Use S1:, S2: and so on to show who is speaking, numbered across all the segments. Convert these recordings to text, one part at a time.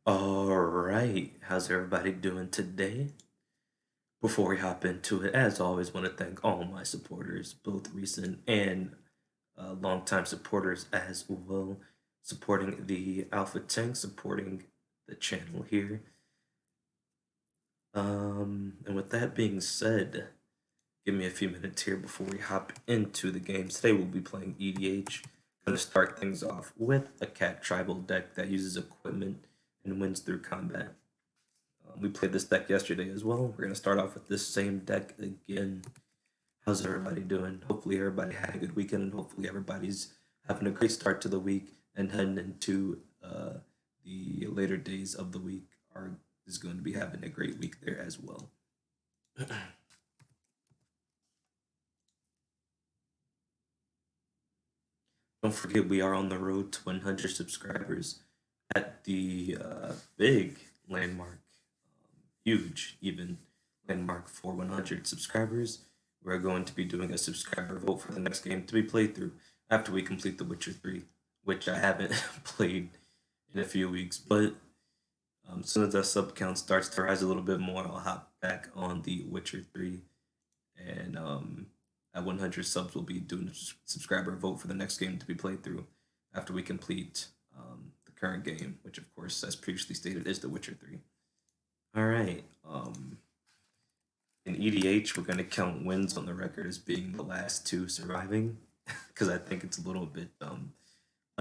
S1: All right, how's everybody doing today? Before we hop into it, as always, want to thank all my supporters, both recent and longtime supporters as well, supporting the Alpha Tank, supporting the channel here. And with that being said, give me a few minutes here before we hop into the game. Today we'll be playing EDH. Going to start things off with a cat tribal deck that uses equipment and wins through combat. We played this deck yesterday as well. We're going to start off with this same deck again. How's everybody doing? Hopefully everybody had a good weekend and hopefully everybody's having a great start to the week and heading into the later days of the week is going to be having a great week there as well. Don't forget we are on the road to 100 subscribers at the big landmark, huge even landmark for 100 subscribers. We're going to be doing a subscriber vote for the next game to be played through after we complete The Witcher 3, which I haven't played in a few weeks. But as soon as that sub count starts to rise a little bit more, I'll hop back on The Witcher 3. And at 100 subs, we'll be doing a subscriber vote for the next game to be played through after we complete the current game, which, of course, as previously stated, is The Witcher 3. All right. In EDH, we're going to count wins on the record as being the last two surviving because I think it's a little bit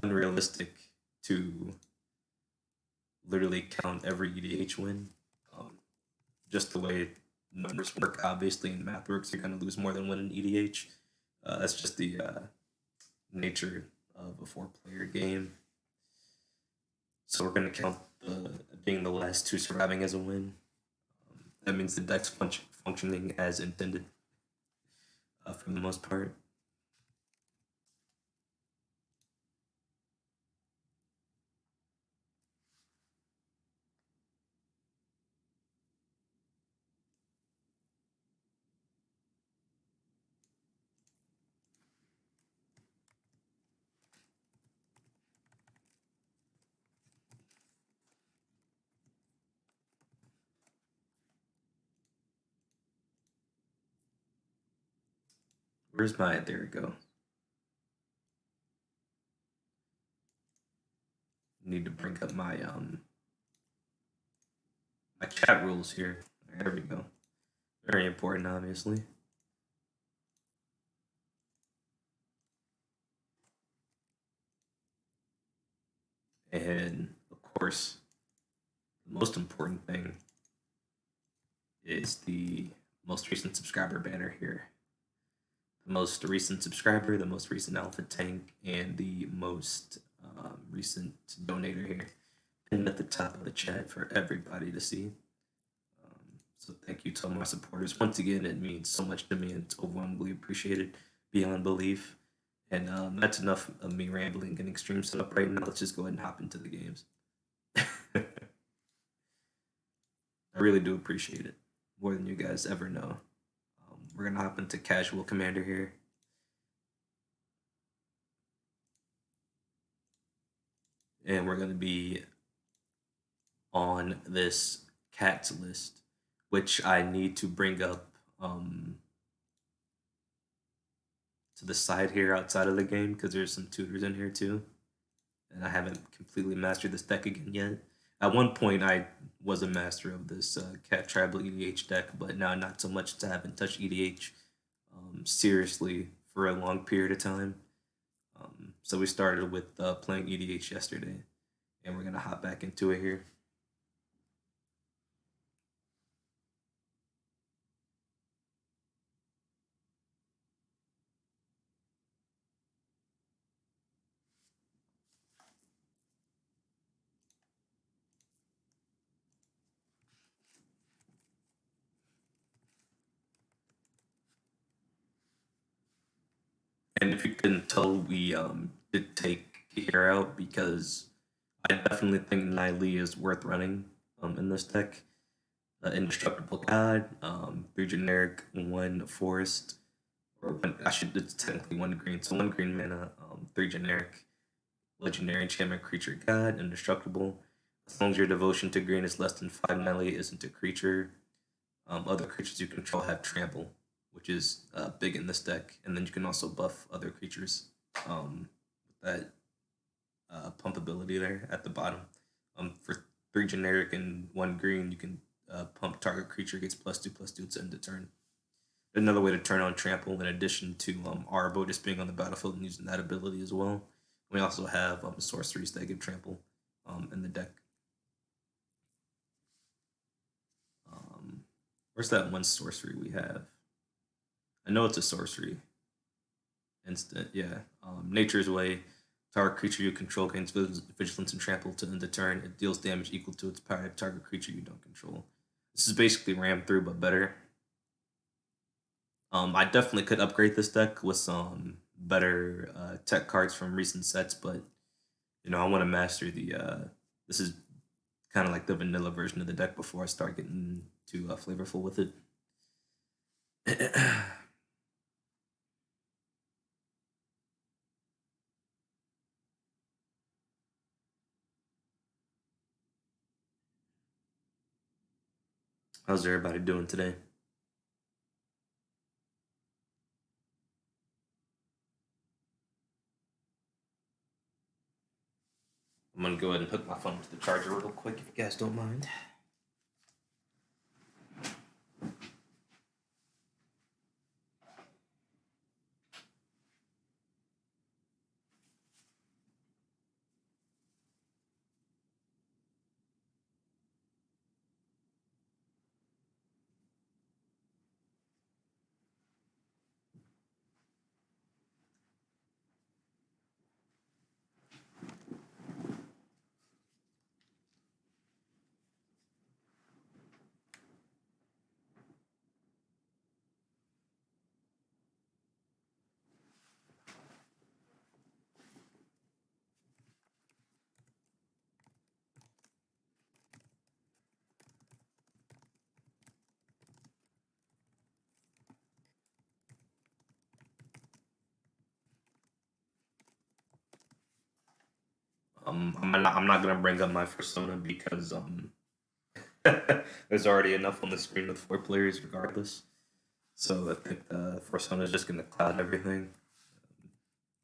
S1: unrealistic to literally count every EDH win. Just the way numbers work, obviously, in math works, you're going to lose more than one in EDH. That's just the nature of a four-player game. So we're going to count being the last two surviving as a win. That means the deck's functioning as intended for the most part. Where's my, there we go. Need to bring up my my chat rules here. There we go. Very important, obviously. And of course, the most important thing is the most recent subscriber banner here. The most recent subscriber, the most recent alpha tank, and the most recent donator here. And at the top of the chat for everybody to see. So thank you to all my supporters. Once again, it means so much to me and it's overwhelmingly appreciated beyond belief. And that's enough of me rambling and extreme setup right now. Let's just go ahead and hop into the games. I really do appreciate it more than you guys ever know. We're gonna hop into casual commander here. And we're gonna be on this cats list, which I need to bring up to the side here outside of the game because there's some tutors in here too. And I haven't completely mastered this deck again yet. At one point, I was a master of this cat tribal EDH deck, but now not so much. I haven't touched EDH seriously for a long period of time. So we started with playing EDH yesterday, and we're gonna hop back into it here. And if you couldn't tell, we did take Gear out because I definitely think Nile is worth running in this deck. Indestructible God, 3 generic, 1 forest, or one, it's technically 1 green, so 1 green mana, 3 generic, legendary enchantment creature God, indestructible, As long as your devotion to green is less than 5 melee isn't a creature. Other creatures you control have trample, which is big in this deck, and then you can also buff other creatures with that pump ability there at the bottom. For 3 generic and 1 green, you can pump target creature gets +2/+2 to end the turn. Another way to turn on trample, in addition to Arbo just being on the battlefield and using that ability as well. We also have sorceries that give trample in the deck. Where's that one sorcery we have? I know it's a sorcery. Instant, yeah. Nature's Way. Target creature you control gains vigilance and trample to end the turn. It deals damage equal to its power to target creature you don't control. This is basically ram through, but better. I definitely could upgrade this deck with some better tech cards from recent sets, but I want to master the. This is kind of like the vanilla version of the deck before I start getting too flavorful with it. How's everybody doing today? I'm gonna go ahead and hook my phone to the charger real quick if you guys don't mind. I'm not gonna bring up my persona because there's already enough on the screen with 4 players regardless. So I think the persona is just gonna cloud everything.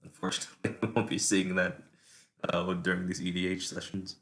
S1: Unfortunately, we won't be seeing that during these EDH sessions.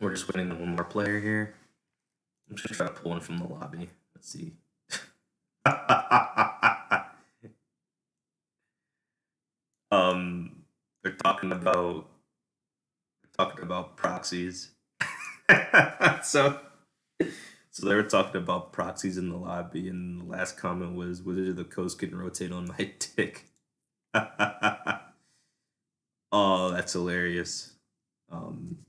S1: We're just waiting on one more player here. I'm just trying to pull one from the lobby. Let's see. They're talking about proxies. so so they were talking about proxies in the lobby, and the last comment was, "Wizard of the Coast can rotate on my dick." Oh, that's hilarious. Um,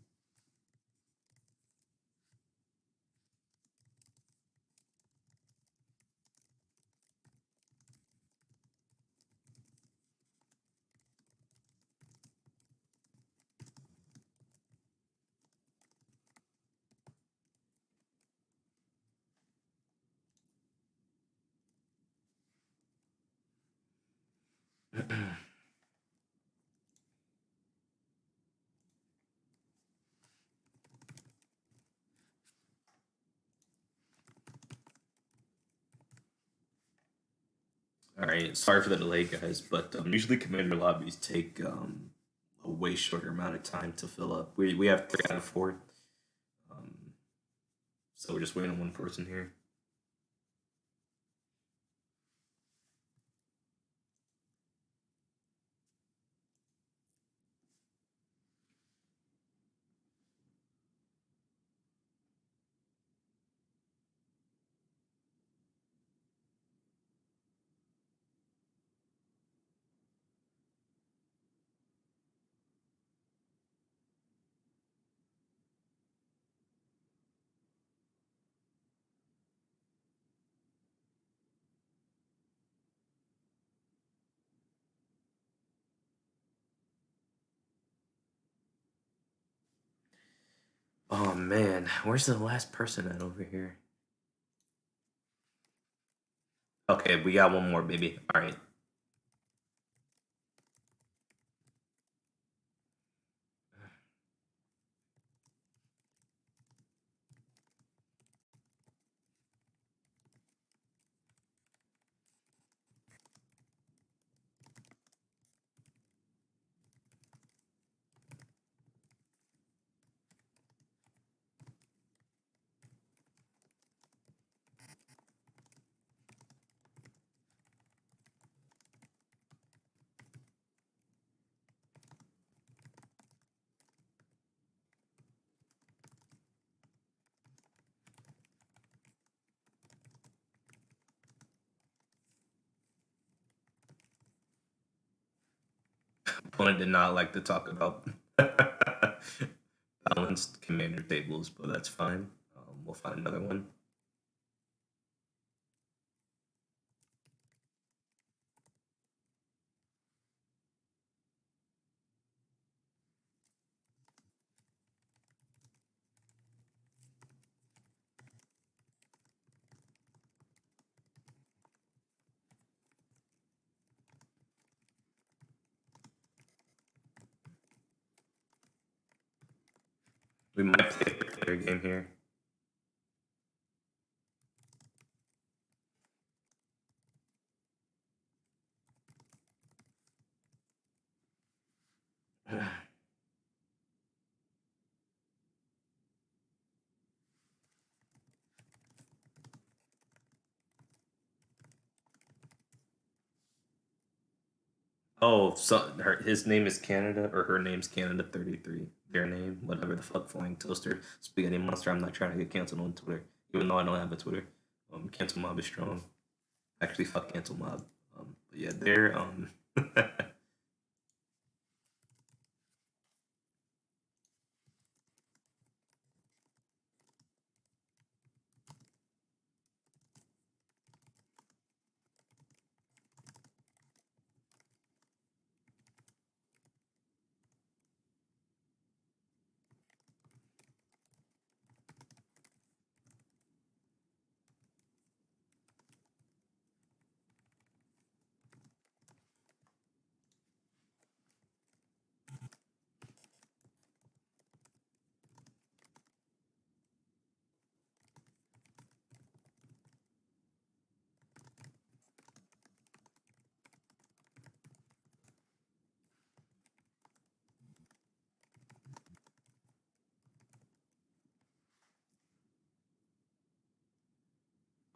S1: All right, sorry for the delay, guys, but usually commander lobbies take a way shorter amount of time to fill up. We have 3 out of 4, um, so we're just waiting on one person here. Oh man, where's the last person at over here? Okay, we got one more, baby. All right. Opponent did not like to talk about balanced commander tables, but that's fine. We'll find another one. We might play a player game here. Oh, so his name is Canada, or her name's Canada33. Their name, whatever the fuck, Flying Toaster, Spaghetti Monster. I'm not trying to get canceled on Twitter, even though I don't have a Twitter. Cancel Mob is strong. Actually, fuck Cancel Mob. But yeah, they're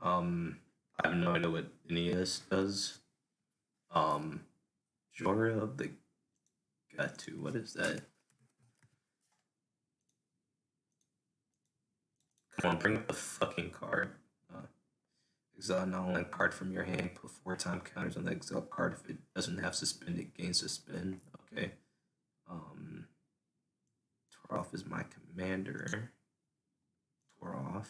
S1: I have no idea what any of this does. Jorah of the Got to. What is that? Come on, bring up the fucking card. Exile an online card from your hand. Put 4 time counters on the exile card. If it doesn't have suspend, it gains suspend. Okay. Toroff is my commander. Toroff.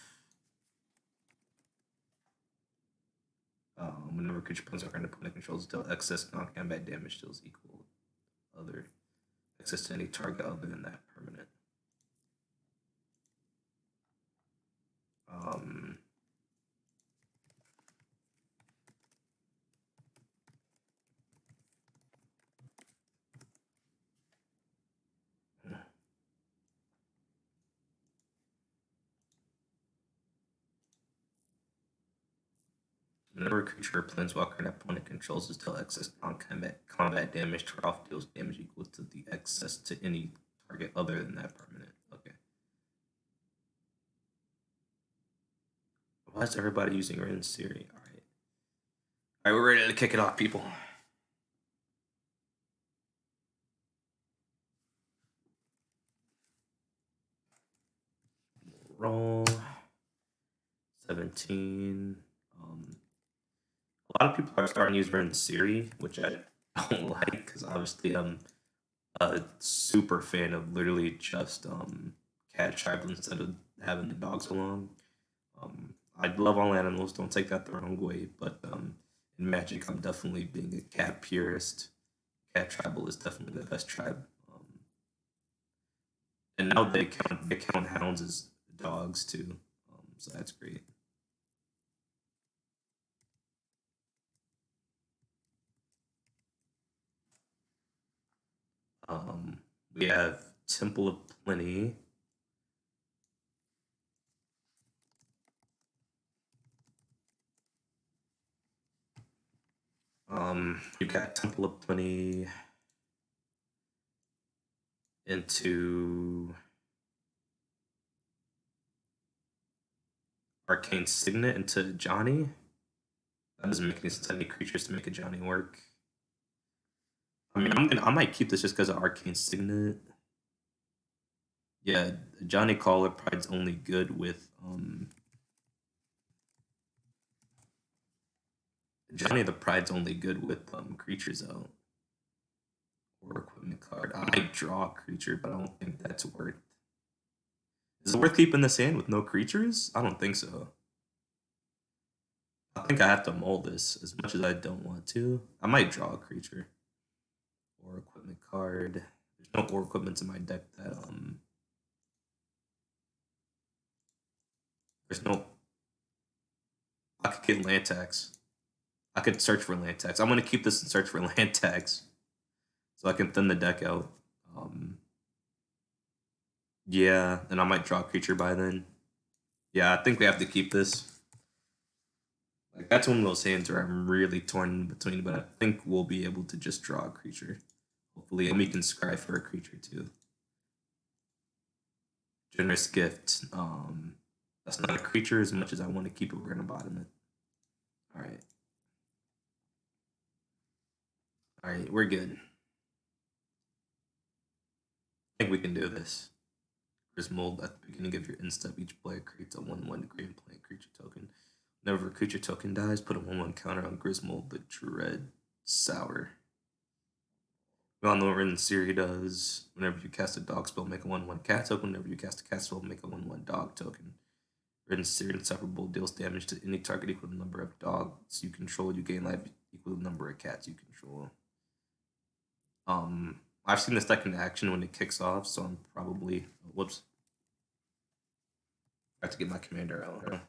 S1: Whenever creature opponents are opponent controls deal excess non-combat damage deals equal other access to any target other than that permanent. Whenever a creature or planeswalker an opponent controls is dealt excess non-combat damage, turn off deals damage equal to the excess to any target other than that permanent. Okay. Why is everybody using Ren Siri? Alright. Alright, we're ready to kick it off, people. Roll 17. A lot of people are starting to use Ren Siri, which I don't like because obviously I'm a super fan of literally just cat tribal instead of having the dogs along. I love all animals, don't take that the wrong way, but in Magic, I'm definitely being a cat purist. Cat tribal is definitely the best tribe. And now they count hounds as dogs too, so that's great. We have Temple of Plenty. You got Temple of Plenty into Arcane Signet into Johnny. That doesn't make any sense. Any creatures to make a Johnny work. I mean, I might keep this just because of Arcane Signet. Yeah, Johnny Caller Pride's only good with Johnny the Pride's only good with creatures out. Or equipment card. I draw a creature, but I don't think that's worth. Is it worth keeping this hand with no creatures? I don't think so. I think I have to mold this as much as I don't want to. I might draw a creature. Or equipment card. There's no or equipments in my deck that there's no. I could get land tax. I could search for land tax. I'm gonna keep this and search for land tax, so I can thin the deck out. Yeah, and I might draw a creature by then. Yeah, I think we have to keep this. Like that's one of those hands where I'm really torn in between, but I think we'll be able to just draw a creature, hopefully, and we can scry for a creature too. Generous gift. That's not a creature as much as I want to keep it. We're gonna bottom it. All right. All right, we're good. I think we can do this. Mold at the beginning of your end step, each player creates a 1/1 green plant creature token. Whenever a creature token dies, put a 1/1 counter on Grismold the Dread Sour. We all know what Ren Siri does. Whenever you cast a dog spell, make a 1/1 cat token. Whenever you cast a cat spell, make a 1/1 dog token. Ren Siri Inseparable deals damage to any target equal to the number of dogs you control. You gain life equal to the number of cats you control. I've seen this deck in action when it kicks off, so I'm probably whoops. I have to get my commander out.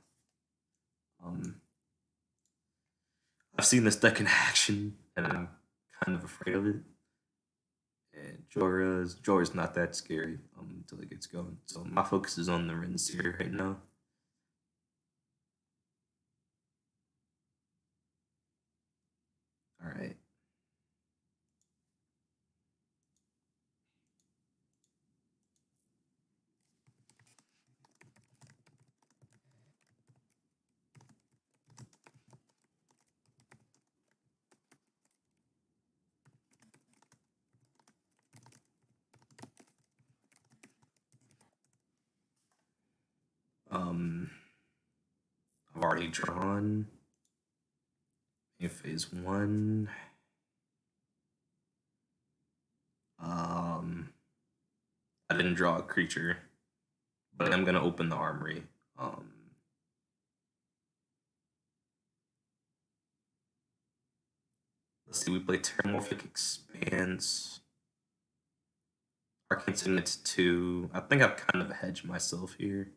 S1: I've seen this deck in action, and I'm kind of afraid of it. And Jorah's not that scary until it gets going. So my focus is on the Ren Siri right now. All right. I've already drawn in phase 1. I didn't draw a creature, but I'm gonna open the armory. Let's see, we play Terramorphic Expanse. Arcane Signet's 2. I think I've kind of hedged myself here.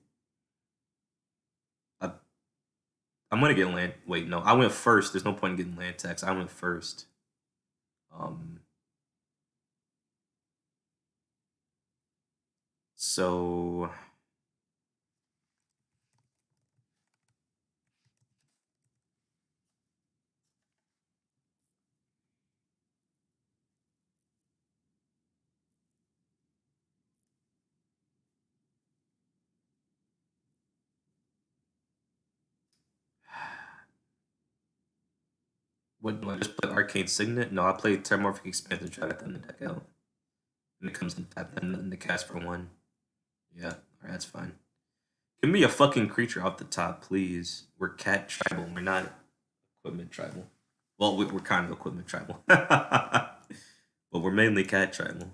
S1: I'm gonna get land. Wait, no, I went first. There's no point in getting land tax. I went first. So What do I just play Arcane Signet? No, I play Terramorphic Expanse and try to thin the deck out. And it comes in tap and the cast for 1. Yeah, alright, that's fine. Give me a fucking creature off the top, please. We're cat tribal. We're not equipment tribal. Well, we're kind of equipment tribal. But we're mainly cat tribal.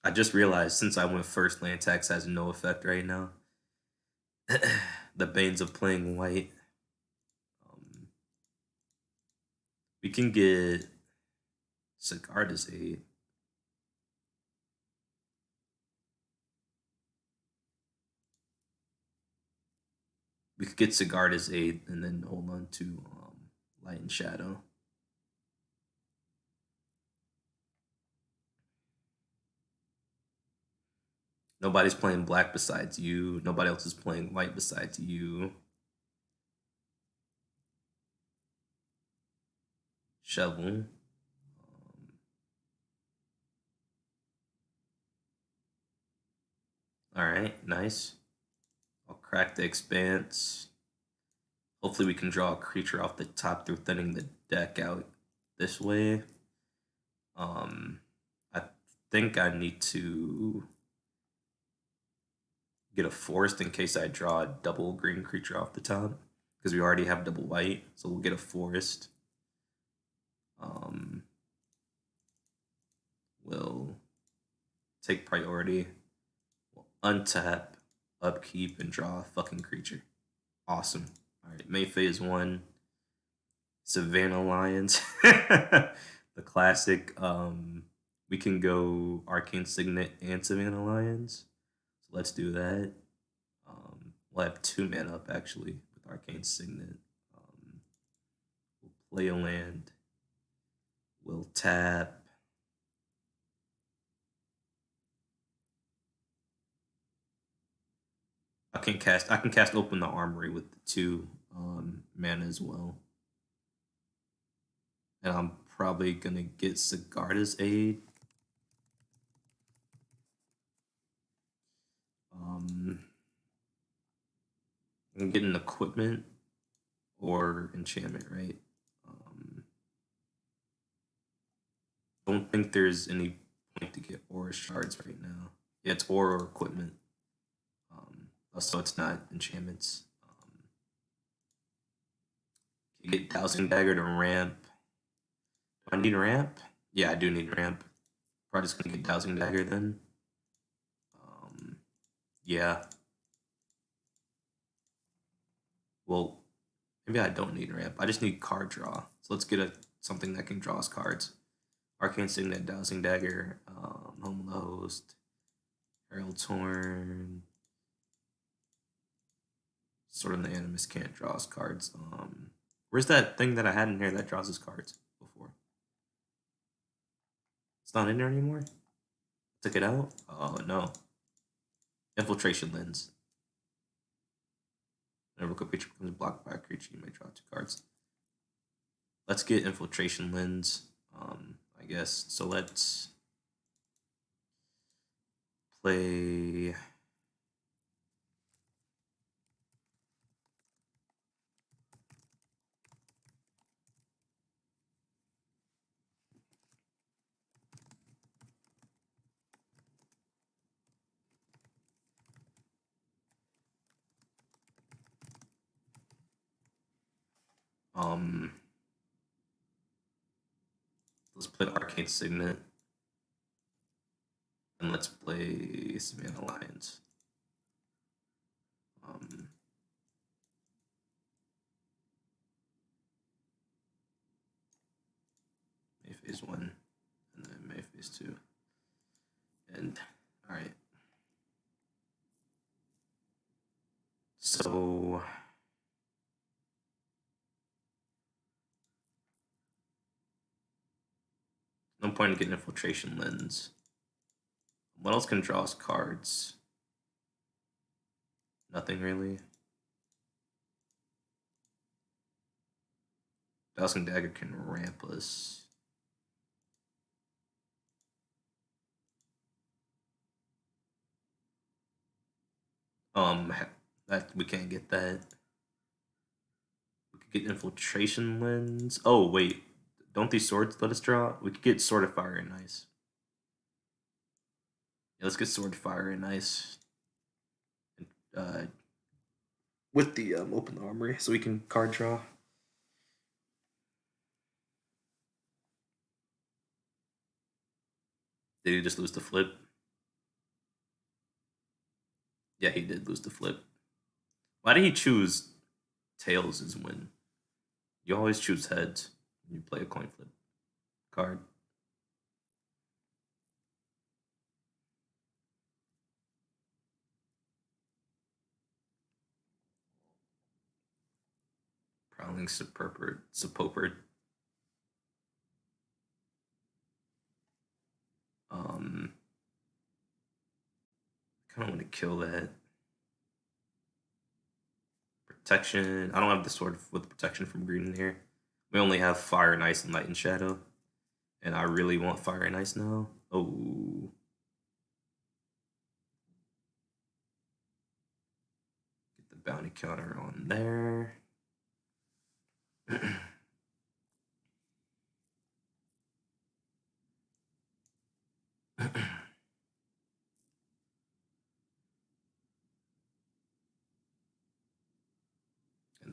S1: I just realized since I went first, land tax has no effect right now. The banes of playing white. We can get Sigarda's Aid. We could get Sigarda's Aid and then hold on to Light and Shadow. Nobody's playing black besides you. Nobody else is playing white besides you. Shovel. Alright, nice. I'll crack the Expanse. Hopefully we can draw a creature off the top through thinning the deck out this way. I think I need to get a forest in case I draw a double green creature off the top, because we already have double white, so we'll get a forest. We'll take priority, we'll untap, upkeep, and draw a fucking creature. Awesome. Alright, May phase 1. Savannah Lions. The classic. We can go Arcane Signet and Savannah Lions. So let's do that. We'll have 2 mana up actually with Arcane Signet. We'll play a land. We'll tap. I can cast Open the Armory with the 2 mana as well. And I'm probably gonna get Sigarda's Aid. I'm getting equipment or enchantment, right? Don't think there's any point to get aura shards right now. Yeah, it's aura or equipment. So it's not enchantments. You get Dowsing Dagger to ramp. Do I need a ramp? Yeah, I do need a ramp. Probably just gonna get Dowsing Dagger then. Yeah. Well, maybe I don't need a ramp. I just need card draw. So let's get something that can draw us cards. Arcane Signet, Dowsing Dagger, Home of the Host, Herald Torn. Sword of the Animus can't draw us cards. Where's that thing that I had in here that draws us cards before? It's not in there anymore? Took it out? Oh no. Infiltration Lens. Whenever a creature becomes blocked by a creature, you may draw 2 cards. Let's get Infiltration Lens, I guess. So let's play... let's play Arcane Signet. And let's play Savannah Lions. May phase 1 and then May phase 2. And alright. So no point in getting Infiltration Lens. What else can draw us cards? Nothing really. Dowsing Dagger can ramp us. That we can't get that. We could get infiltration lens. Oh wait, don't these swords let us draw? We could get sword of fire and ice. Yeah, let's get sword of fire and ice. Uh, with the open armory, so we can card draw. Did he just lose the flip? Yeah, he did lose the flip. Why did he choose tails as win? You always choose heads when you play a coin flip card. Prowling Sepulperd. Kind of want to kill that. Protection. I don't have the sword with protection from green in here. We only have fire and ice and light and shadow. And I really want fire and ice now. Oh. Get the bounty counter on there. And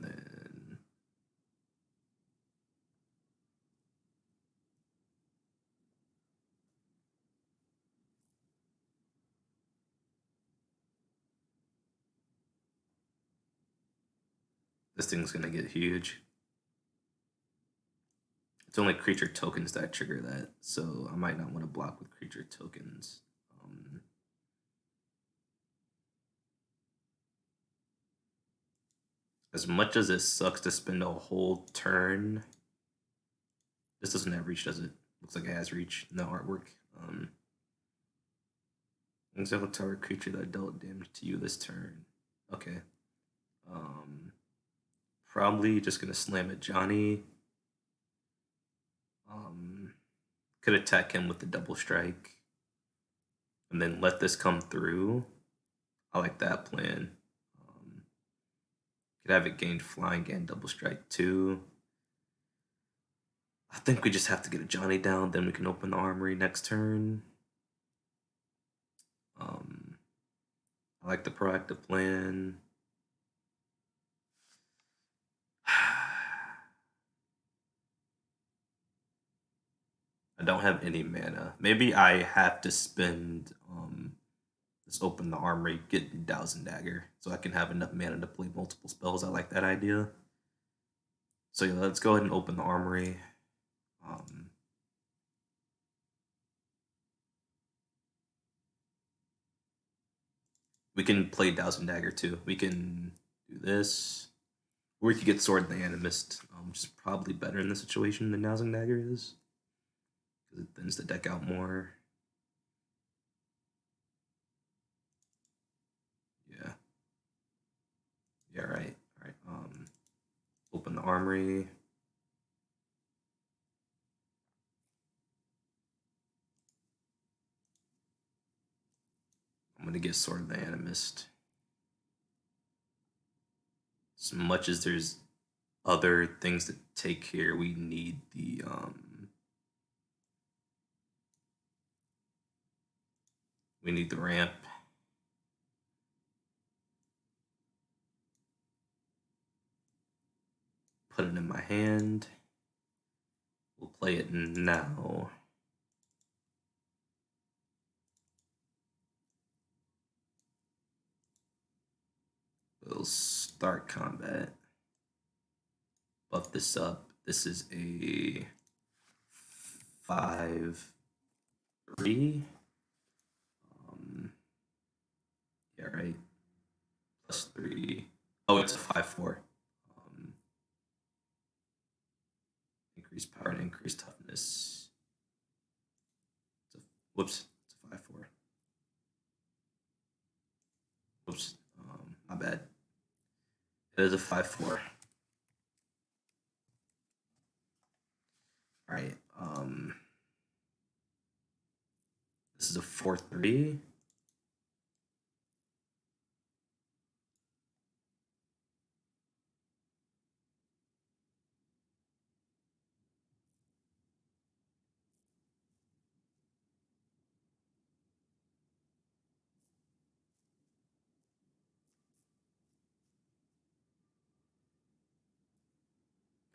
S1: then this thing's gonna get huge. It's only creature tokens that trigger that, so I might not want to block with creature tokens. As much as it sucks to spend a whole turn, this doesn't have reach, does it? Looks like it has reach. No artwork. Exile a target creature that dealt damage to you this turn. Okay. Probably just gonna slam at Johnny. Could attack him with the double strike. And then let this come through. I like that plan. Could have it gain flying and double strike too. I think we just have to get a Johnny down, then we can open the armory next turn. I like the proactive plan. I don't have any mana. Maybe I have to spend just open the armory, get Dowsing Dagger, so I can have enough mana to play multiple spells. I like that idea. So yeah, let's go ahead and open the armory. We can play Dowsing Dagger too. We can do this. Or we could get Sword in the Animist, which is probably better in this situation than Dowsing Dagger is. Because it thins the deck out more. Yeah. Yeah, right. Alright. Open the armory. I'm gonna get Sword of the Animist. As much as there's other things to take here, we need the ramp. Put it in my hand. We'll play it now. We'll start combat. Buff this up. This is a 5/3. Yeah, right. +3. Oh, it's a 5/4. Increase power and increase toughness. Whoops, it's a 5/4. Whoops, my bad. It is a 5/4. All right. This is a 4/3.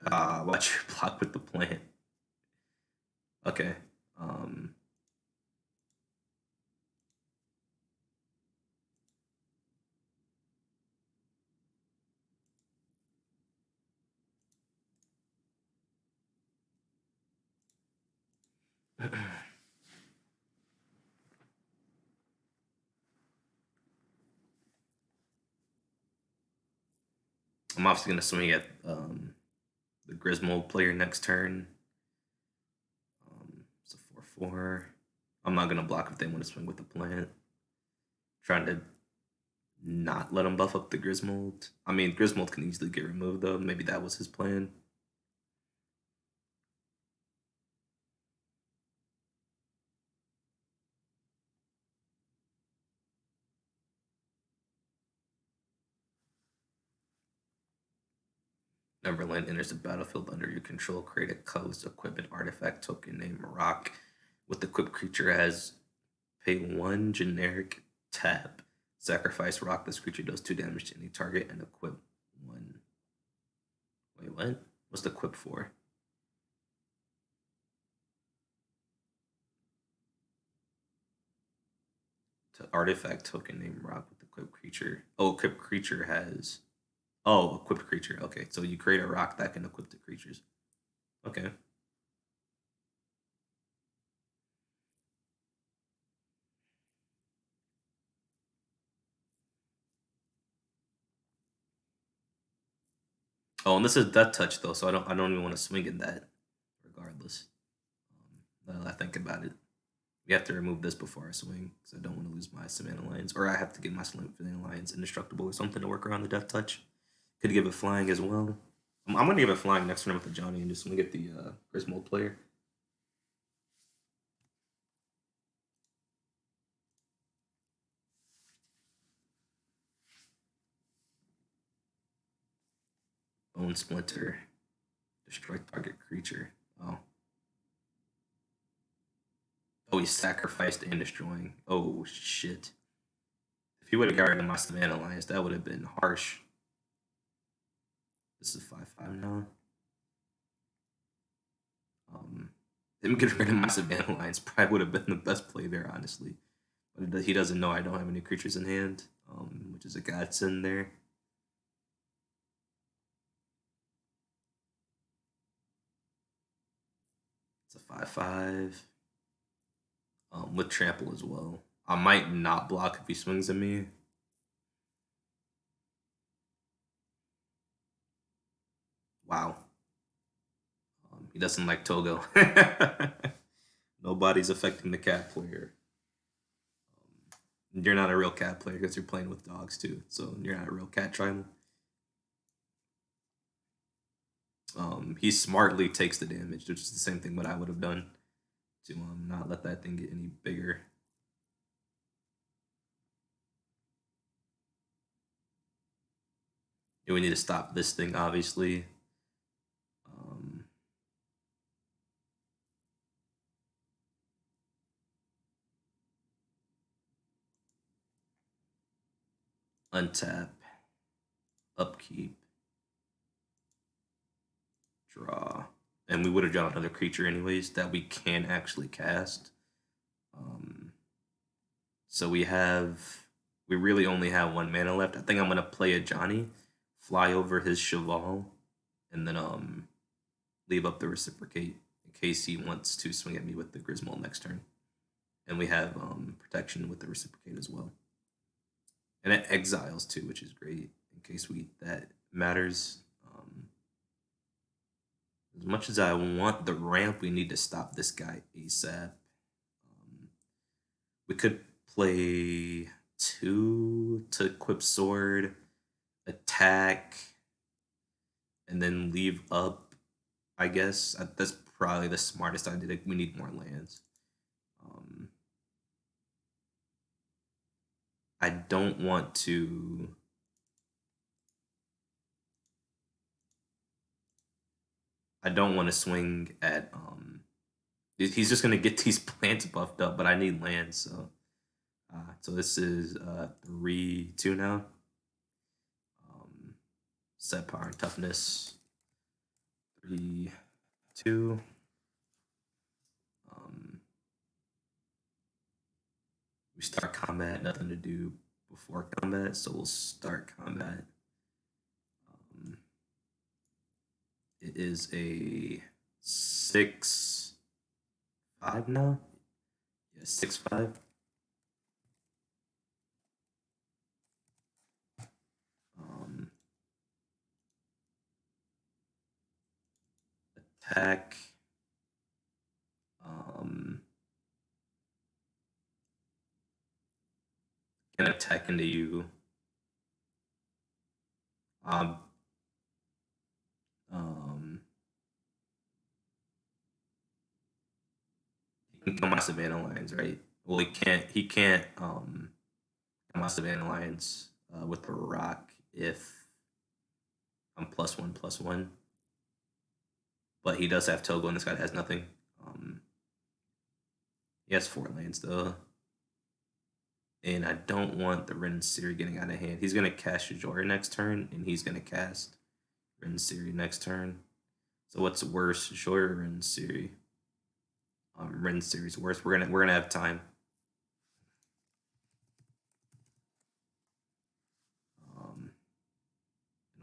S1: Watch your block with the plant. Okay. Um, I'm obviously gonna swing at the Griswold player next turn. It's a 4/4. I'm not gonna block if they want to swing with the plant. Trying to not let him buff up the Griswold. I mean, Griswold can easily get removed though. Maybe that was his plan. Neverland enters the battlefield under your control. Create a coast equipment artifact token named Rock with the equipped creature as pay 1 generic tap. Sacrifice Rock. This creature does 2 damage to any target and equip 1. Wait, what? What's the equip for? To artifact token named Rock with equipped creature. Oh, equipped creature has. Oh, equipped creature. Okay, so you create a rock that can equip the creatures. Okay. Oh, and this is Death Touch though, so I don't even want to swing at that. Regardless, now that I think about it, we have to remove this before I swing because I don't want to lose my Savannah Lions, or I have to get my Savannah Lions indestructible or something to work around the Death Touch. Could give it flying as well. I'm gonna give it flying next turn with the Johnny and just swing at the Griswold player. Bone Splinter. Destroy target creature. Oh. Oh, he sacrificed and destroying. Oh, shit. If he would have got rid of my Savannah Alliance, that would have been harsh. This is 5/5 now. Him getting rid of my Savannah Alliance probably would have been the best play there, honestly. But he doesn't know I don't have any creatures in hand, which is a godsend there. It's a 5/5. With trample as well. I might not block if he swings at me. Wow. He doesn't like Togo. Nobody's affecting the cat player. You're not a real cat player because you're playing with dogs too. So you're not a real cat tribal. He smartly takes the damage, which is the same thing what I would have done to not let that thing get any bigger. And we need to stop this thing, obviously. Untap, upkeep, draw. And we would have drawn another creature anyways that we can actually cast. So we really only have 1 mana left. I think I'm gonna play a Johnny, fly over his Cheval, and then leave up the Reciprocate in case he wants to swing at me with the Griswold next turn. And we have protection with the Reciprocate as well. And it exiles too, which is great in case that matters. As much as I want the ramp, we need to stop this guy ASAP. We could play 2 to equip sword, attack, and then leave up. I guess that's probably the smartest idea. We need more lands. I don't want to. I don't want to swing at. He's just gonna get these plants buffed up, but I need land, so. So this is 3/2 now. Set power and toughness. 3, 2. We start combat, nothing to do before combat, so we'll start combat. It is a 6-5 now? Yeah, 6-5. Attack. Can attack into you. He can kill my Savannah Lions, right? Well, he can't kill my Savannah Lions with a rock if I'm +1/+1. But he does have Togo, and this guy has nothing. He has 4 lands though. And I don't want the Ren Siri getting out of hand. He's gonna cast Jora next turn, and he's gonna cast Ren Siri next turn. So what's worse, Jora or Ren Siri? Ren Siri's worse. We're gonna have time. And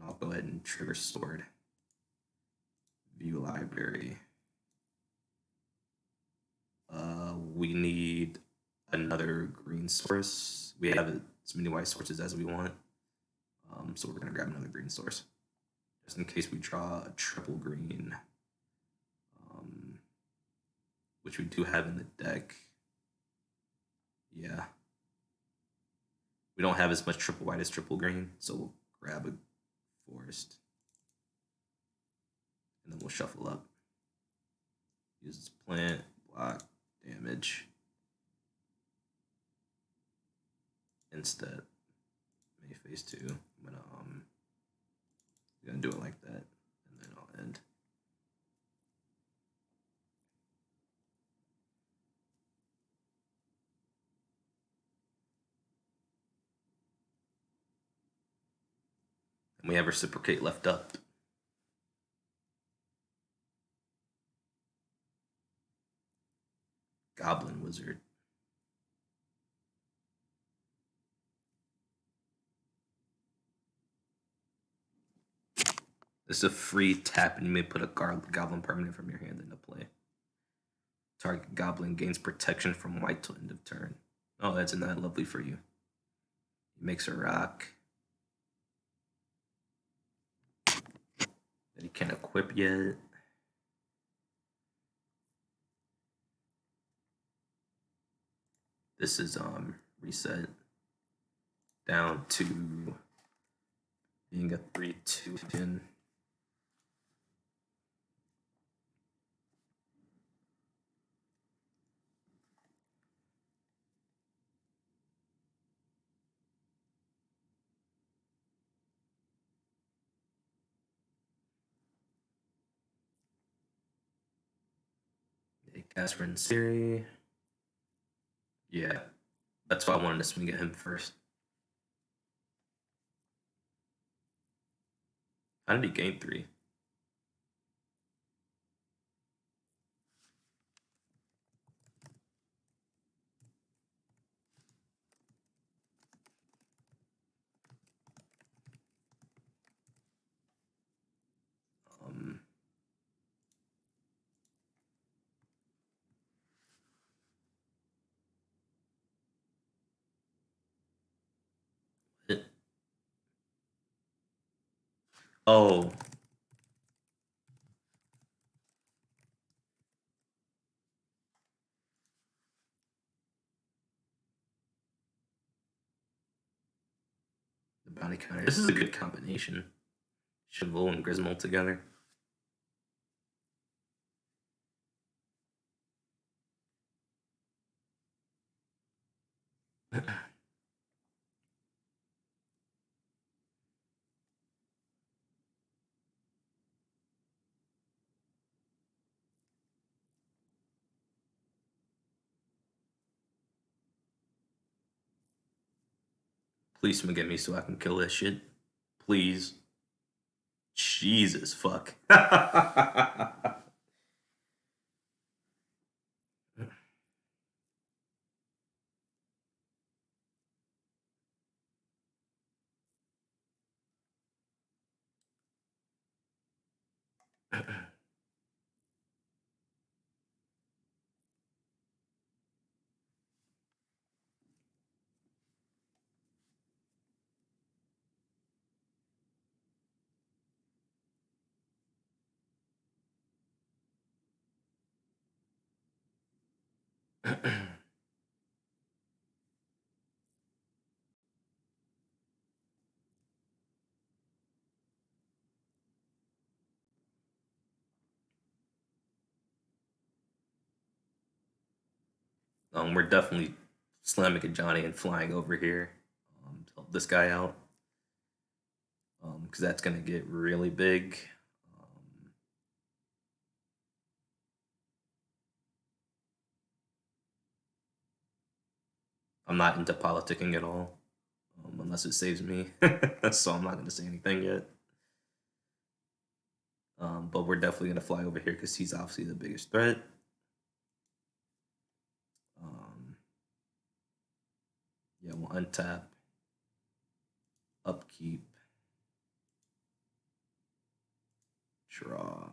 S1: I'll go ahead and trigger Sword. View library. We need another green source. We have as many white sources as we want. So we're gonna grab another green source. Just in case we draw a triple green. Which we do have in the deck. Yeah. We don't have as much triple white as triple green, so we'll grab a forest. And then we'll shuffle up. Use this plant, block, damage. Instead, May phase 2. I'm gonna do it like that, and then I'll end. And we have reciprocate left up. Goblin Wizard. This is a free tap, and you may put a Goblin permanent from your hand into play. Target Goblin gains protection from white till end of turn. Oh, that's not lovely for you. He makes a rock that he can't equip yet. This is reset down to being a 3/2 pin. Cast Ren Siri. Yeah, that's why I wanted to swing at him first. How did he gain 3? Oh. The bounty counter. This is a good combination. Chevaux and Griswold together. Please forgive me so I can kill this shit. Please. Jesus fuck. We're definitely slamming a Johnny and flying over here to help this guy out. Because that's gonna get really big. I'm not into politicking at all, unless it saves me. So I'm not gonna say anything yet. But we're definitely gonna fly over here because he's obviously the biggest threat. Yeah, we'll untap, upkeep, draw,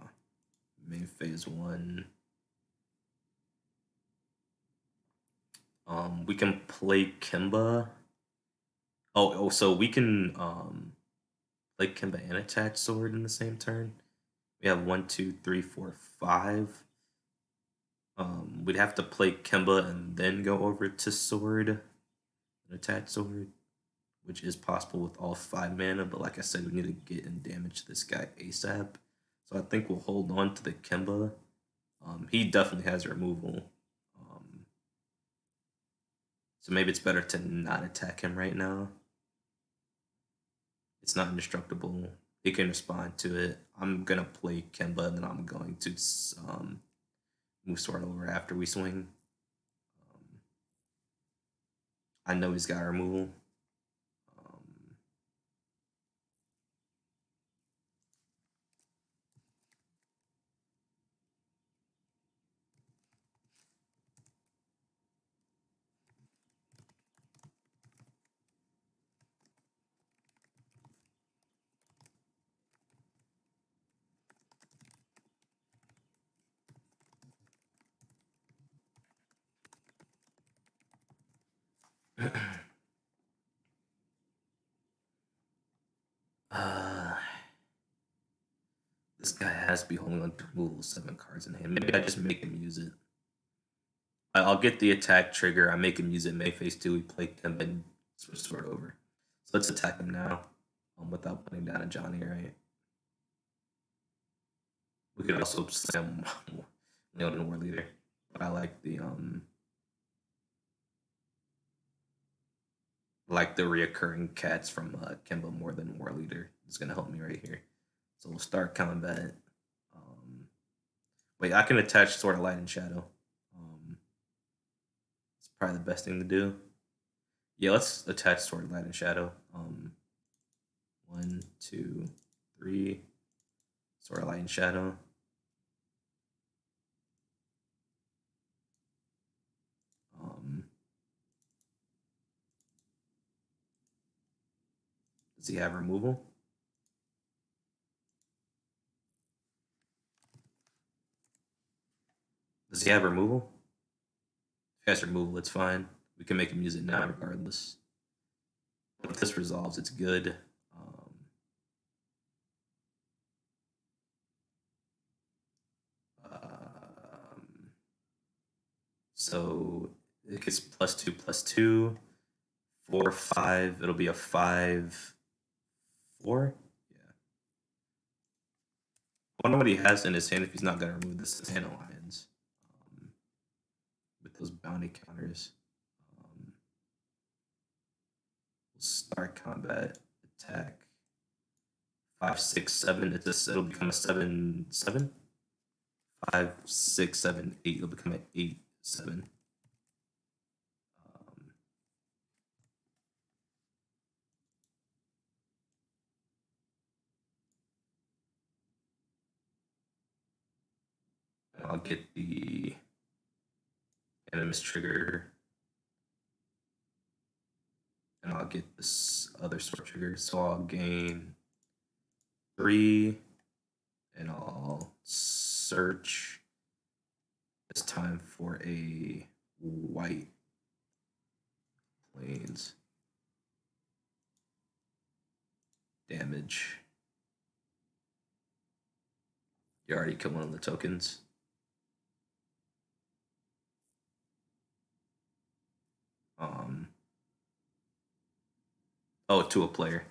S1: main phase 1. We can play Kimba. Oh, so we can play Kimba and attach sword in the same turn. We have 1, 2, 3, 4, 5. We'd have to play Kimba and then go over to sword and attach sword, which is possible with all 5 mana. But like I said, we need to get and damage this guy ASAP. So I think we'll hold on to the Kimba. He definitely has removal. So maybe it's better to not attack him right now. It's not indestructible. He can respond to it. I'm gonna play Kimba and then I'm going to move sword over after we swing. I know he's got removal. This guy has to be holding on to removal 7 cards in hand. Maybe I just make him use it. I'll get the attack trigger. I make him use it. May phase 2. We play him and switch sword over. So let's attack him now, without putting down a Johnny, right? We could also slam Leon War Leader, but I like the reoccurring cats from Kimba more than War Leader. It's gonna help me right here. So we'll start combat. Wait, I can attach Sword of Light and Shadow. It's probably the best thing to do. Yeah, let's attach Sword of Light and Shadow. 1, 2, 3. Sword of Light and Shadow. Does he have removal? Does he have removal? If he has removal, it's fine. We can make him use it now regardless. But if this resolves, it's good. So it gets +2, +2, 4, 5. It'll be a 5, 4. Yeah. I wonder what he has in his hand if he's not gonna remove this Hand Alliance with those bounty counters. We'll start combat, attack. 5, 6, 7. It'll become a 7, 7. 5, 6, 7, 8. It'll become an 8, 7. I'll get the Animus trigger, and I'll get this other sword trigger. So I'll gain 3, and I'll search this time for a white plains damage. You already killed one of the tokens. Oh, to a player.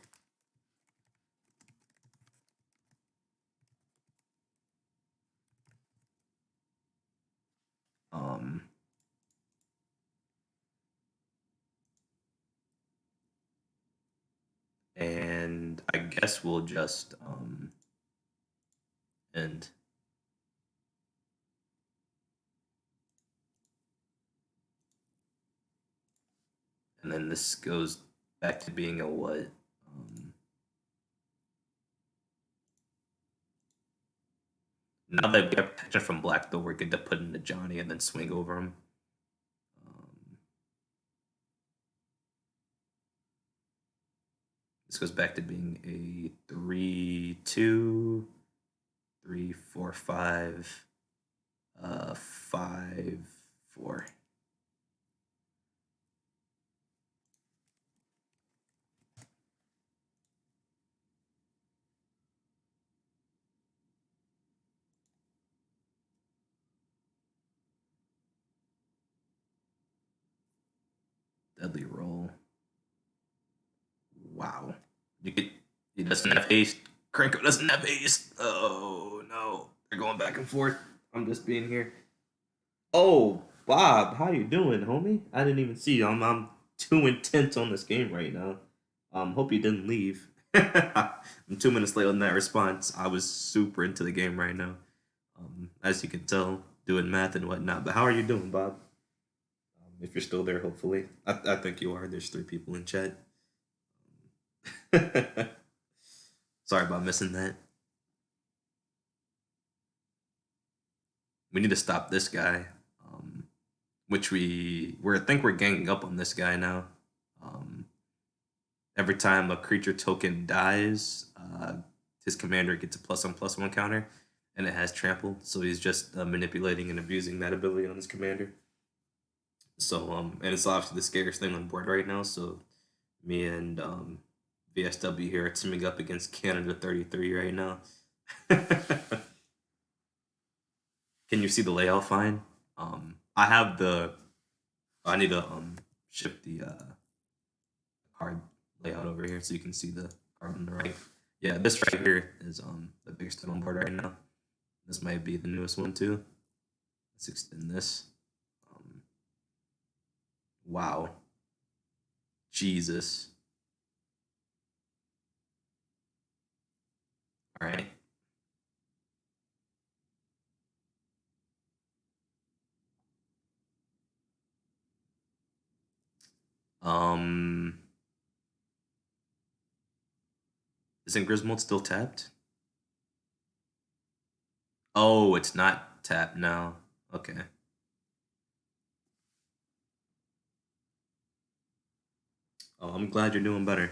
S1: And I guess we'll just end. And then this goes back to being a what? Now that we have protection from black, though, we're good to put into Johnny and then swing over him. This goes back to being a 3-2, 3-4-5, 5-4. Deadly roll. Wow. He doesn't have haste. Cranko doesn't have haste. Oh no. They're going back and forth. I'm just being here. Oh, Bob, how you doing, homie? I didn't even see you. I'm too intense on this game right now. Hope you didn't leave. I'm 2 minutes late on that response. I was super into the game right now. As you can tell, doing math and whatnot. But how are you doing, Bob? If you're still there, hopefully. I think you are. There's 3 people in chat. Sorry about missing that. We need to stop this guy, which I think we're ganging up on this guy now. Every time a creature token dies, his commander gets a +1/+1 counter, and it has trample. So he's just manipulating and abusing that ability on his commander. So and it's obviously the scariest thing on board right now. So me and VSW here are teaming up against Canada 33 right now. Can you see the layout fine? I need to shift the card layout over here so you can see the card on the right. Yeah, this right here is the biggest thing on board right now. This might be the newest one too. Let's extend this. Wow. Jesus. All right. Isn't Griswold still tapped? Oh, it's not tapped now. Okay. Oh, I'm glad you're doing better.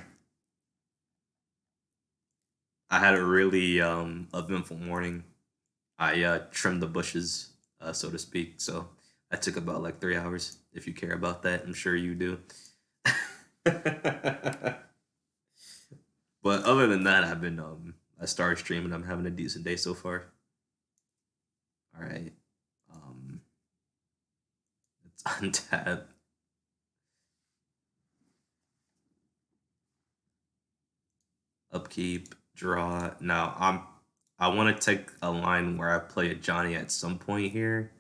S1: I had a really eventful morning. I trimmed the bushes, so to speak. So that took about like 3 hours. If you care about that, I'm sure you do. But other than that, I started streaming. I'm having a decent day so far. All right. It's untapped. Upkeep, draw. Now I want to take a line where I play a Johnny at some point here.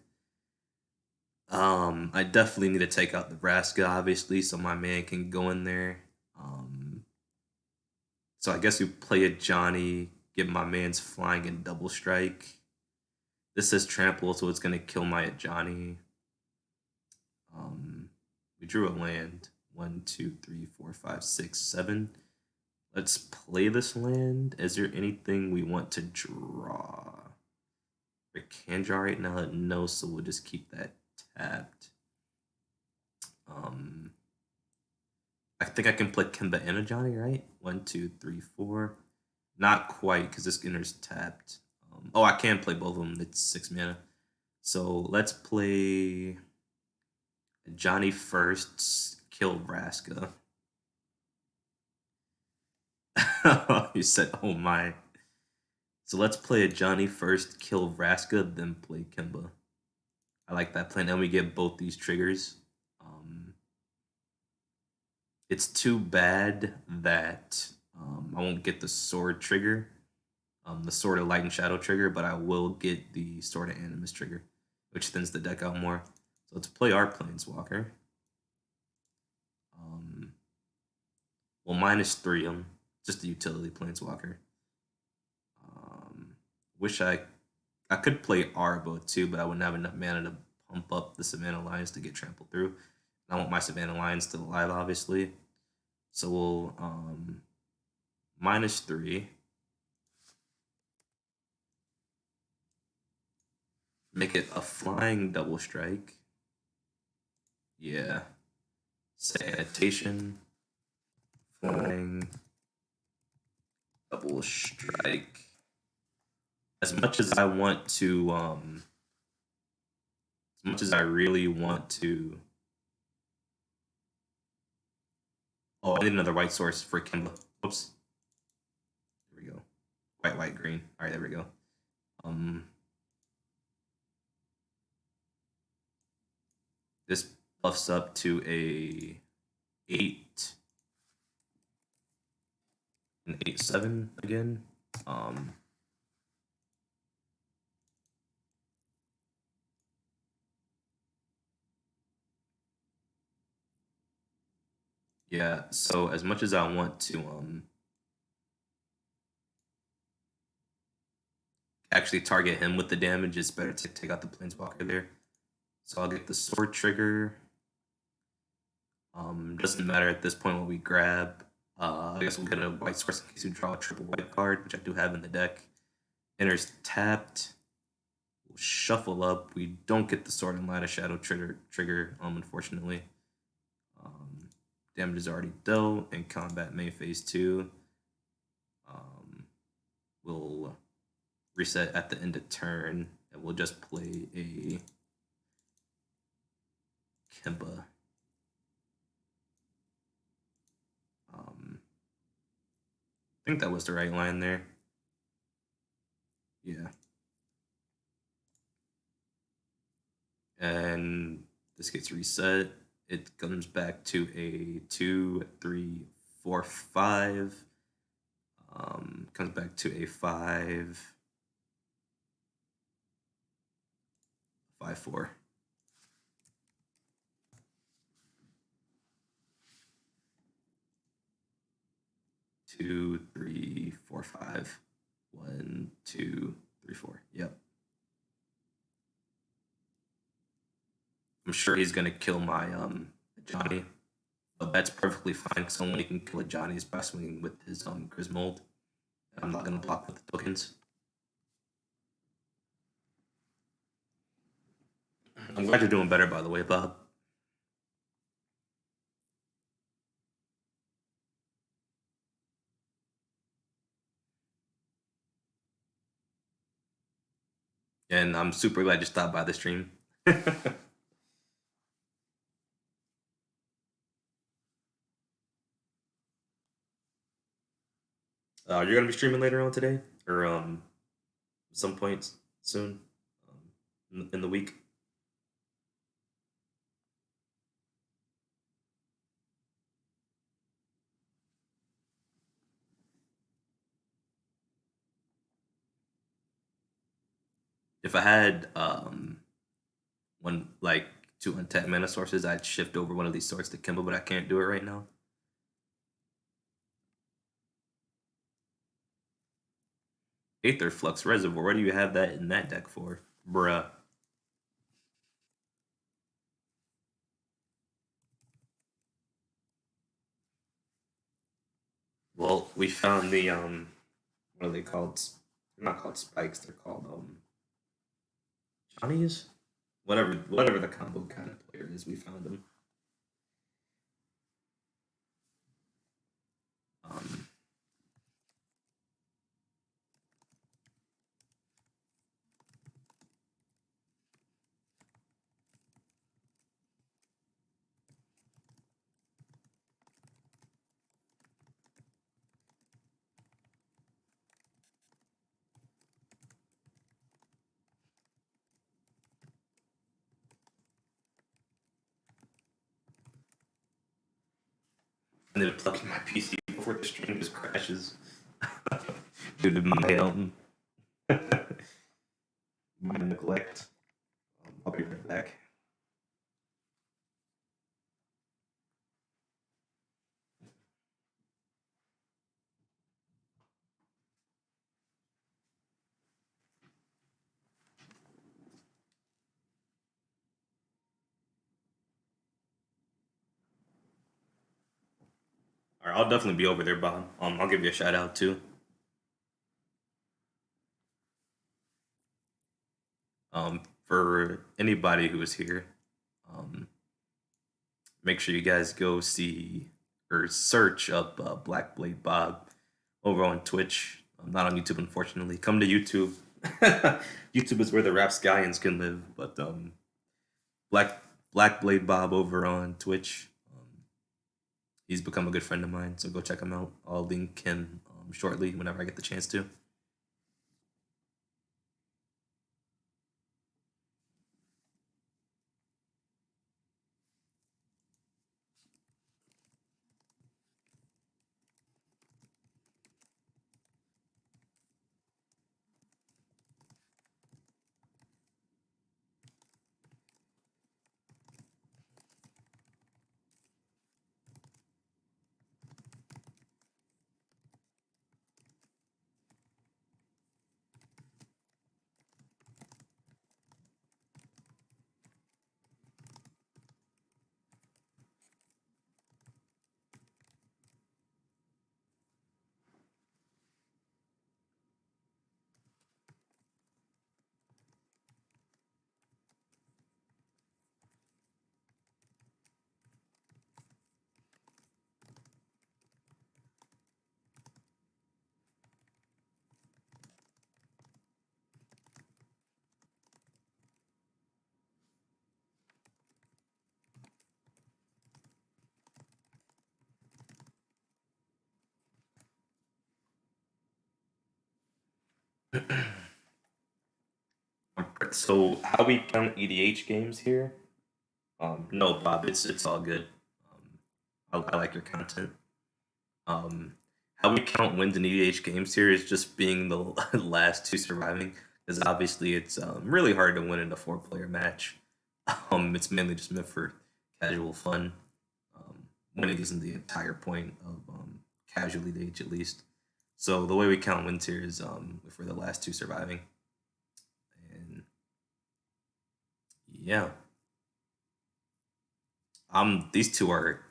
S1: I definitely need to take out Nebraska, obviously, so my man can go in there. So I guess we play a Johnny, get my man's flying and double strike. This says trample, so it's gonna kill my Johnny. We drew a land. 1, 2, 3, 4, 5, 6, 7. Let's play this land. Is there anything we want to draw? We can draw right now. No, so we'll just keep that tapped. I think I can play Kimba and a Johnny, right? 1, 2, 3, 4. Not quite, because this Skinner's tapped. Oh, I can play both of them. It's 6 mana. So let's play Johnny first, kill Vraska. You said, oh my. So let's play a Johnny first, kill Vraska, then play Kimba. I like that plan. And we get both these triggers. It's too bad that I won't get the sword trigger, the Sword of Light and Shadow trigger, but I will get the Sword of Animus trigger, which thins the deck out more. So let's play our Planeswalker. Well, -3. I'm just a utility Planeswalker. Wish I could play Arbo too, but I wouldn't have enough mana to pump up the Savannah Lions to get trampled through. I want my Savannah Lions still alive, obviously. So we'll -3. Make it a flying double strike. Yeah. Sanitation. Flying double strike. As much as I want to, as much as I really want to. Oh, I need another white source for Kimba. Whoops. There we go. White, white, green. All right, there we go. This buffs up to a 8, an 8/7 again. Yeah, so as much as I want to actually target him with the damage, it's better to take out the Planeswalker there. So I'll get the sword trigger. Doesn't matter at this point what we grab. I guess we'll get a white source in case we draw a triple white card, which I do have in the deck. Enters tapped. We'll shuffle up. We don't get the Sword and Light of Shadow trigger, unfortunately. Damage is already dealt in combat main phase 2. We'll reset at the end of turn, and we'll just play a Kimba. I think that was the right line there. Yeah. And this gets reset. It comes back to a 2, 3, 4, 5. Comes back to a 5, 5, 4. 2, 3, 4, 5. 1, 2, 3, 4. Yep. I'm sure he's gonna kill my Johnny, but that's perfectly fine because only can kill a Johnny's by swinging with his Grismold. I'm not gonna block with the tokens. I'm glad you're doing better, by the way, Bob. And I'm super glad you stopped by the stream. You're gonna be streaming later on today, or some point soon, in the week. If I had one like 2 untapped mana sources, I'd shift over one of these swords to Kimba, but I can't do it right now. Aether Flux Reservoir. What do you have that in that deck for, bruh? Well, we found the what are they called? They're not called spikes. They're called Johnny's? Whatever the combo kind of player is, we found him. Um, I ended up plugging my PC before the stream just crashes due to my neglect. I'll be right back. All right, I'll definitely be over there, Bob. I'll give you a shout out too. For anybody who is here, um, make sure you guys go see or search up Black Blade Bob over on Twitch. Not on YouTube, unfortunately. Come to YouTube. YouTube is where the rapscallions can live, but Black Black Blade Bob over on Twitch. He's become a good friend of mine, so go check him out. I'll link him shortly whenever I get the chance to. So how we count EDH games here? No, Bob, it's all good. I like your content. Um, how we count wins in EDH games here is just being the last two surviving, because obviously it's really hard to win in a four-player match. It's mainly just meant for casual fun. Winning isn't the entire point of casual EDH, at least. So the way we count wins here is if we're the last two surviving, and yeah, these two are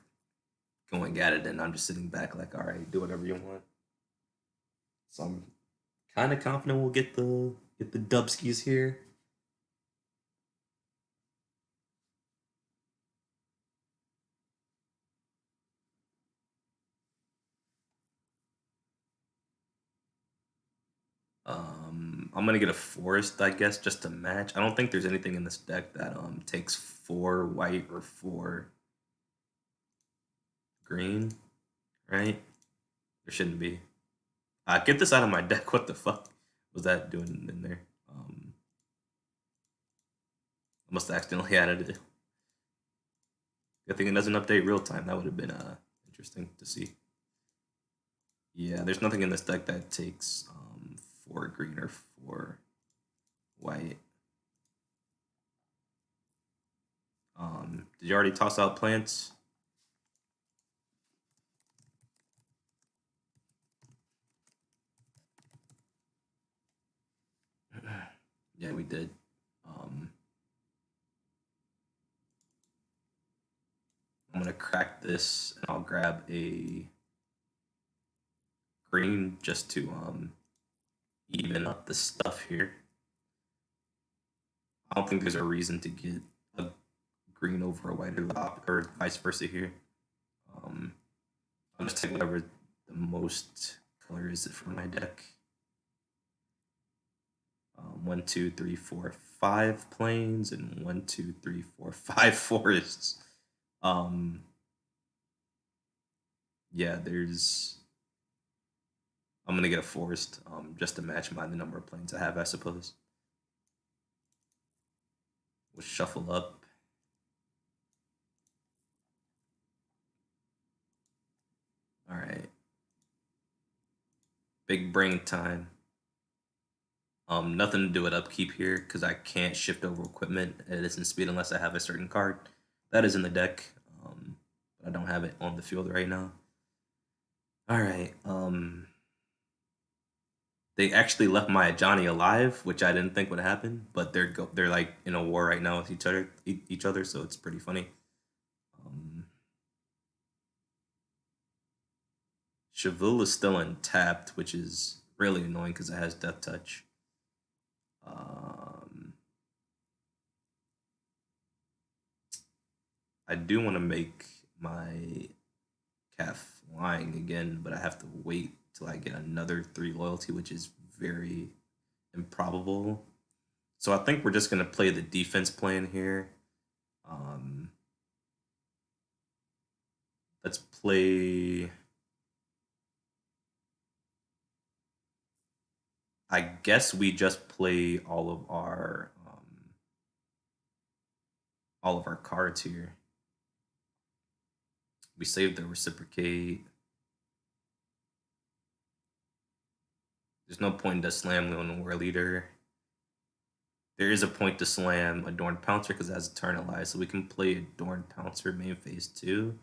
S1: going at it, and I'm just sitting back like, all right, do whatever you want. So I'm kind of confident we'll get the Dubskis here. I'm gonna get a forest, I guess, just to match. I don't think there's anything in this deck that takes 4 white or 4 green, right? There shouldn't be. Get this out of my deck. What the fuck was that doing in there? I must have accidentally added it. Good thing it doesn't update real time. That would have been interesting to see. Yeah, there's nothing in this deck that takes 4 green or 4 white. Did you already toss out plants? Yeah, we did. I'm gonna crack this and I'll grab a green just to even up the stuff here. I don't think there's a reason to get a green over a white or vice versa here. I'll just take whatever the most color is from my deck. 1, 2, 3, 4, 5 plains and 1, 2, 3, 4, 5 forests. Yeah, I'm gonna get a forest just to match the number of planes I have, I suppose. We'll shuffle up. All right. Big brain time. Nothing to do with upkeep here because I can't shift over equipment at instant speed unless I have a certain card. That is in the deck, but I don't have it on the field right now. All right. They actually left my Johnny alive, which I didn't think would happen, but they're like in a war right now with each other, so it's pretty funny. Cheville is still untapped, which is really annoying because it has Death Touch. I do want to make my cat flying again, but I have to wait till I get another 3 loyalty, which is very improbable. So I think we're just gonna play the defense plan here. Let's play. I guess we just play all of our cards here. We save the reciprocate. There's no point to slam Leon War Leader. There is a point to slam Adorned Pouncer because it has Eternalize, so we can play Adorned Pouncer main phase 2.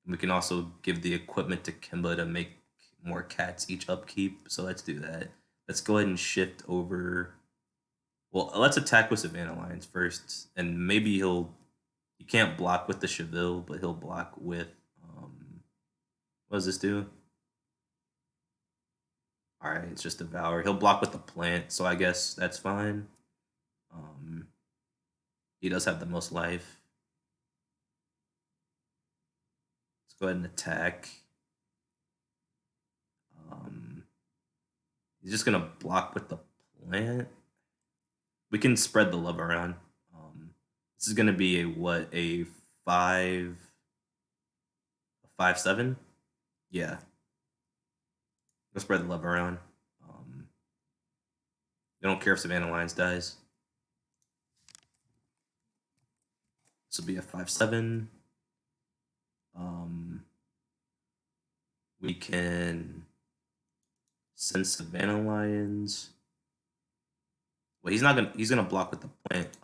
S1: We can also give the equipment to Kimba to make more cats each upkeep, so let's do that. Let's go ahead and shift over. Well, let's attack with Savannah Lions first, and maybe he can't block with the Cheville, but he'll block with, what does this do? All right, it's just Devour. He'll block with the plant, so I guess that's fine. He does have the most life. Let's go ahead and attack. He's just gonna block with the plant. We can spread the love around. This is gonna be a 5/7? Yeah. Let's spread the love around. I don't care if Savannah Lions dies. This will be a 5/7. We can send Savannah Lions. Well, he's gonna block with the plant.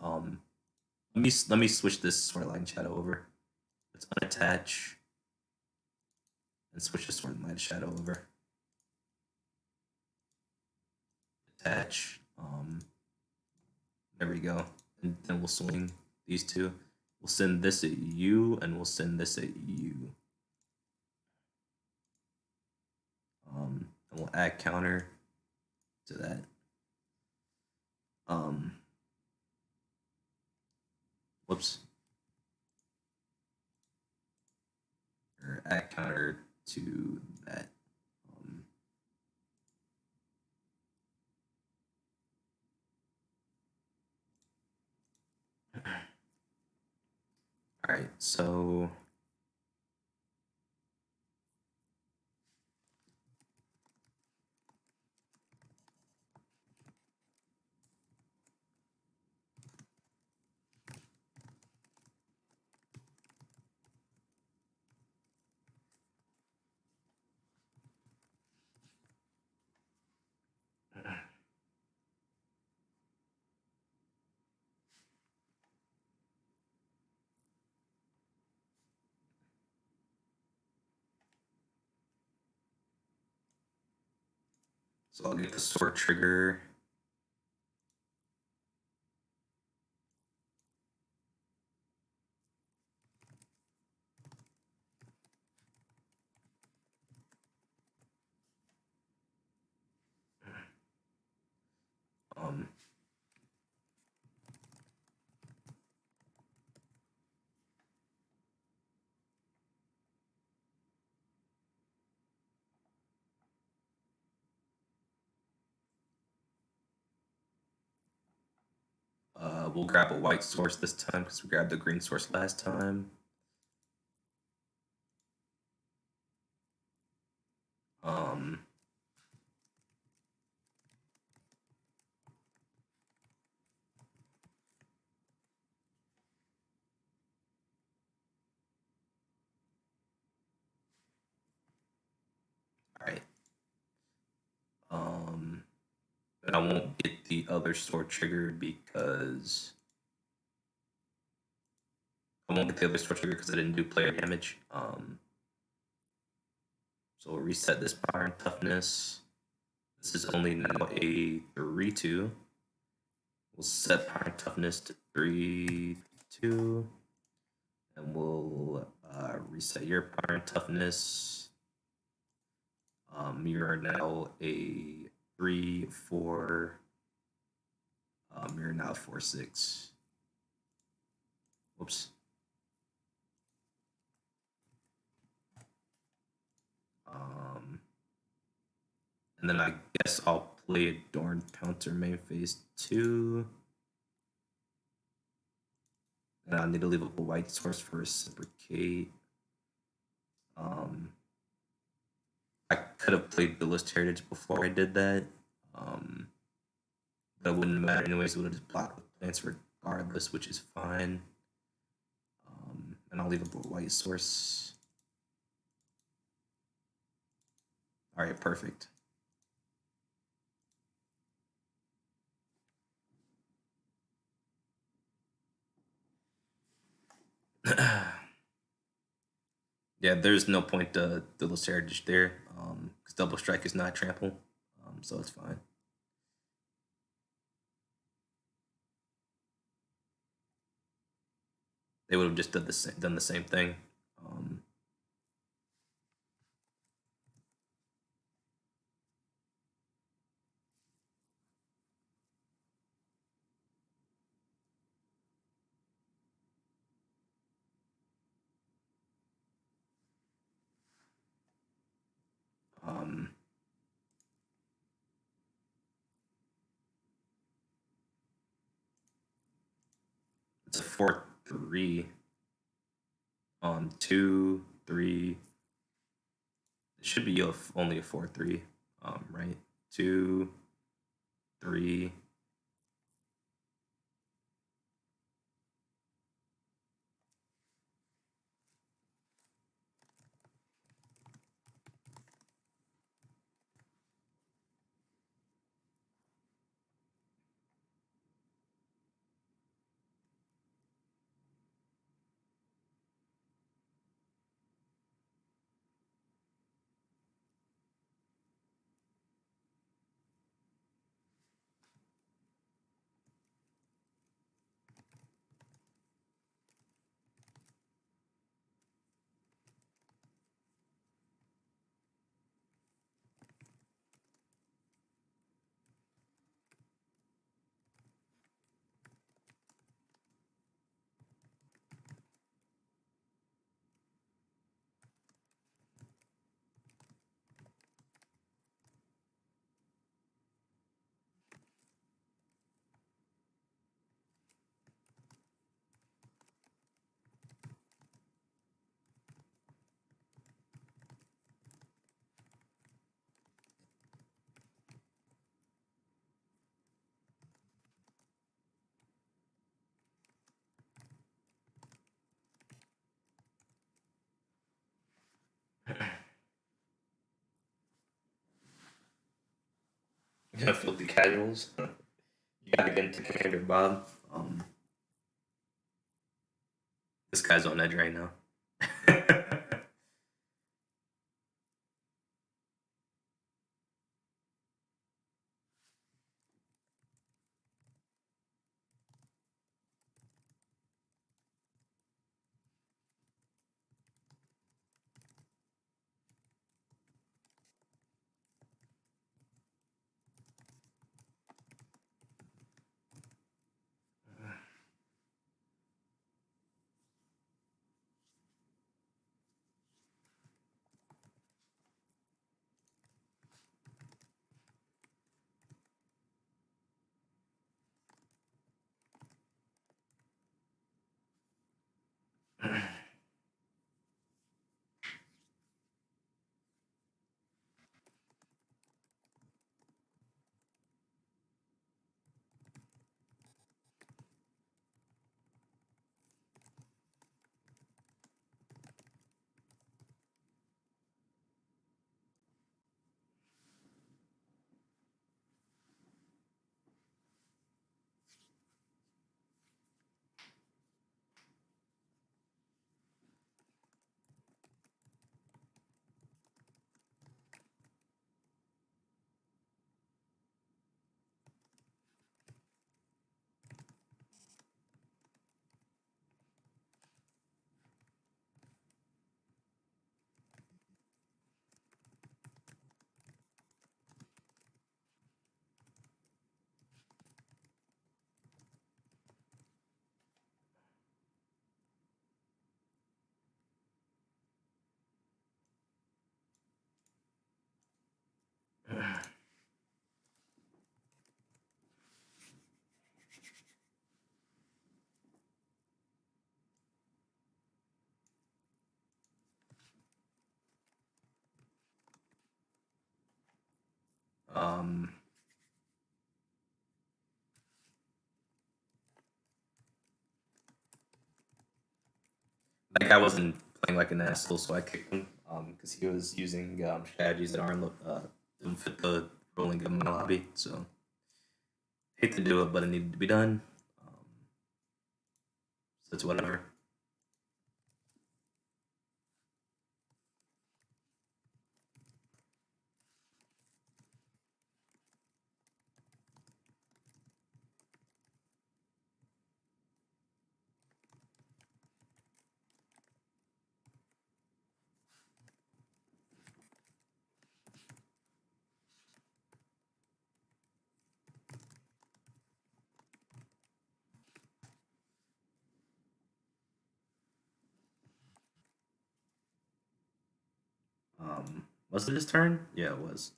S1: Let me switch this Swordline Shadow over. Let's unattach and switch the Swordline Shadow over. Attach. There we go. And then we'll swing these two. We'll send this at you, and we'll send this at you. And we'll add counter to that. Whoops. Or add counter to that. All right, so I'll get the sword trigger. We'll grab a white source this time because we grabbed the green source last time. All right. But I won't get the other sword trigger because I didn't do player damage. So we'll reset this power and toughness. This is only now a 3-2. We'll set power and toughness to 3-2. And we'll reset your power and toughness. You're now a 3-4. You're now 4-6. Whoops. And then I guess I'll play Adorned Pouncer main phase 2. And I need to leave up a white source for Reciprocate. I could have played Duelist Heritage before I did that. But it wouldn't matter anyways. It would have just blocked the plants regardless, which is fine. And I'll leave up a white source. All right, perfect. Yeah, there's no point to Duelist Heritage there, because Double Strike is not trample, so it's fine. They would have just done the same thing. It's a 4-3. 2, 3. It should be only a 4-3. Right? 2, 3. Yeah, filthy casuals. You gotta get into Commander Bob. This guy's on edge right now. That guy wasn't playing like an asshole, so I kicked him because he was using strategies that aren't didn't fit the rolling of my lobby. So hate to do it, but it needed to be done. So it's whatever. Was it his turn? Yeah, it was.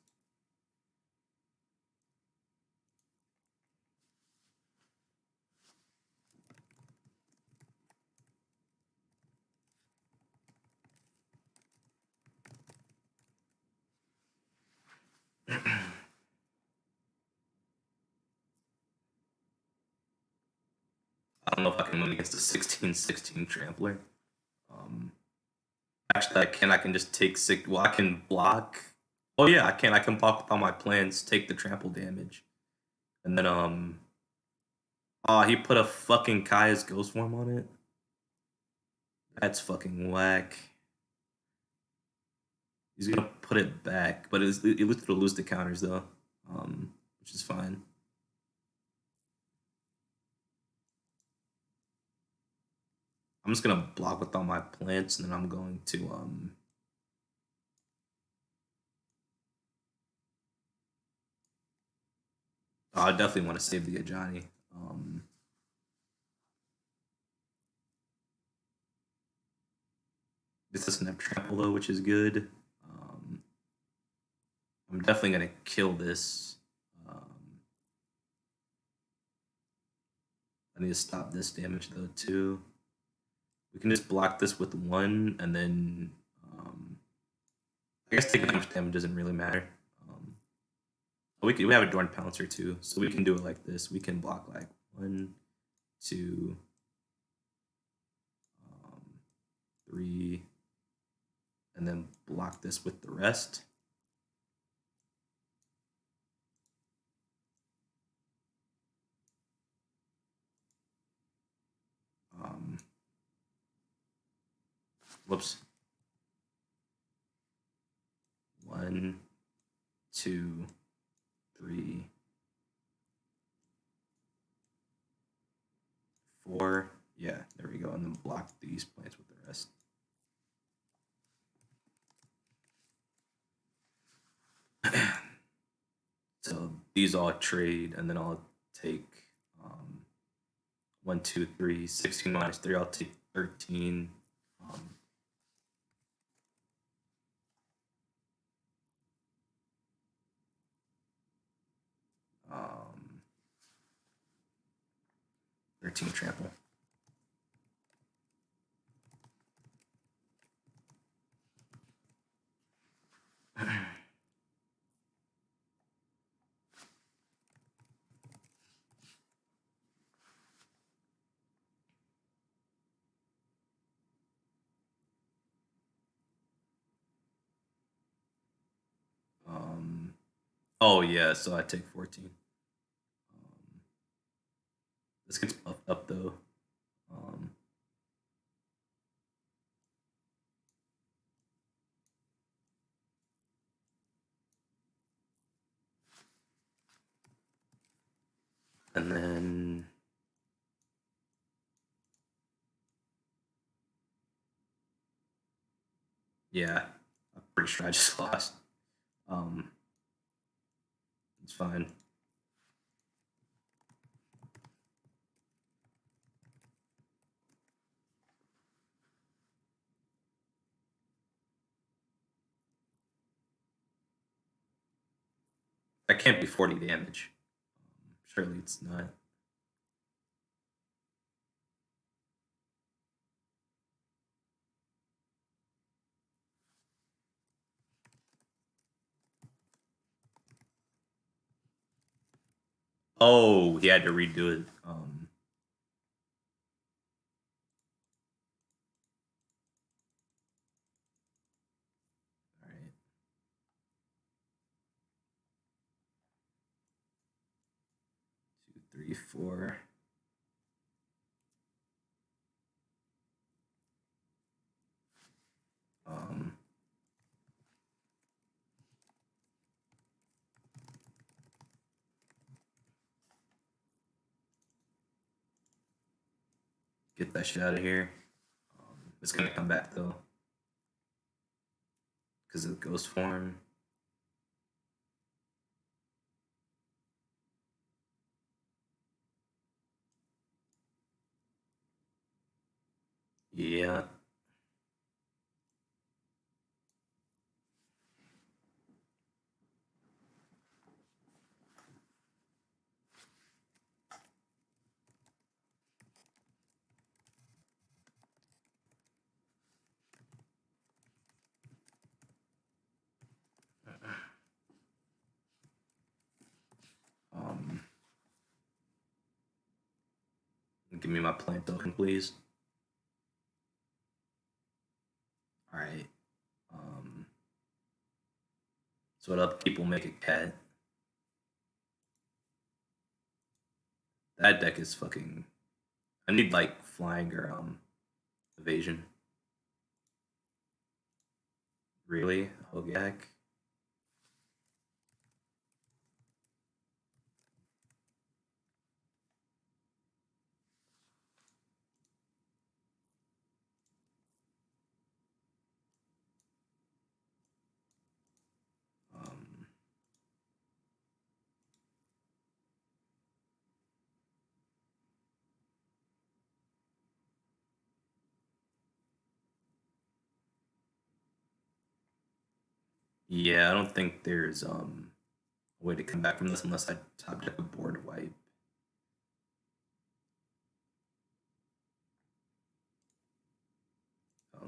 S1: I don't know if I can win against a 16-16 trampler. Um, Actually, I can. I can just take six. Well, I can block. Oh yeah, I can. I can block with all my plans. Take the trample damage, and then oh, he put a fucking Kaya's ghost form on it. That's fucking whack. He's gonna put it back, but it looks to lose the counters though, which is fine. I'm just gonna block with all my plants, and then I'm going to oh, I definitely want to save the Ajani. This doesn't have trample though, which is good. I'm definitely gonna kill this. I need to stop this damage though too. We can just block this with one, and then I guess taking much damage doesn't really matter. We have a Dorn Pouncer too, so we can do it like this. We can block like 1, 2, 3, and then block this with the rest. Whoops. 1, 2, 3, 4. Yeah, there we go. And then block these plants with the rest. So these all trade, and then I'll take 1, 2, 3, 16 minus 3. I'll take 13. 13 trample. Oh yeah, so I take 14. This gets buffed up though. And then yeah, I'm pretty sure I just lost. It's fine. That can't be 40 damage. Surely it's not. Oh, he had to redo it. All right. 2, 3, 4. Get that shit out of here. It's gonna come back though, because of the ghost form. Yeah. Give me my plant token, please. All right. So what up? People make a cat. That deck is fucking. I need like flying or evasion. Really, Hogak. Yeah, I don't think there's a way to come back from this unless I top deck a board wipe.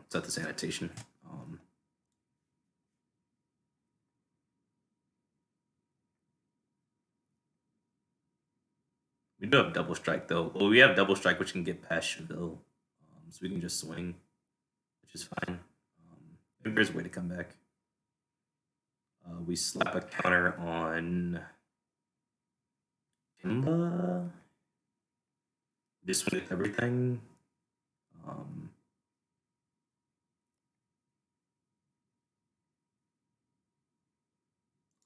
S1: Set the sanitation. We do have double strike though. Well, we have double strike, which can get past Cheville, so we can just swing, which is fine. Maybe there's a way to come back. We slap a counter on Kimba. Just swing with everything. I'm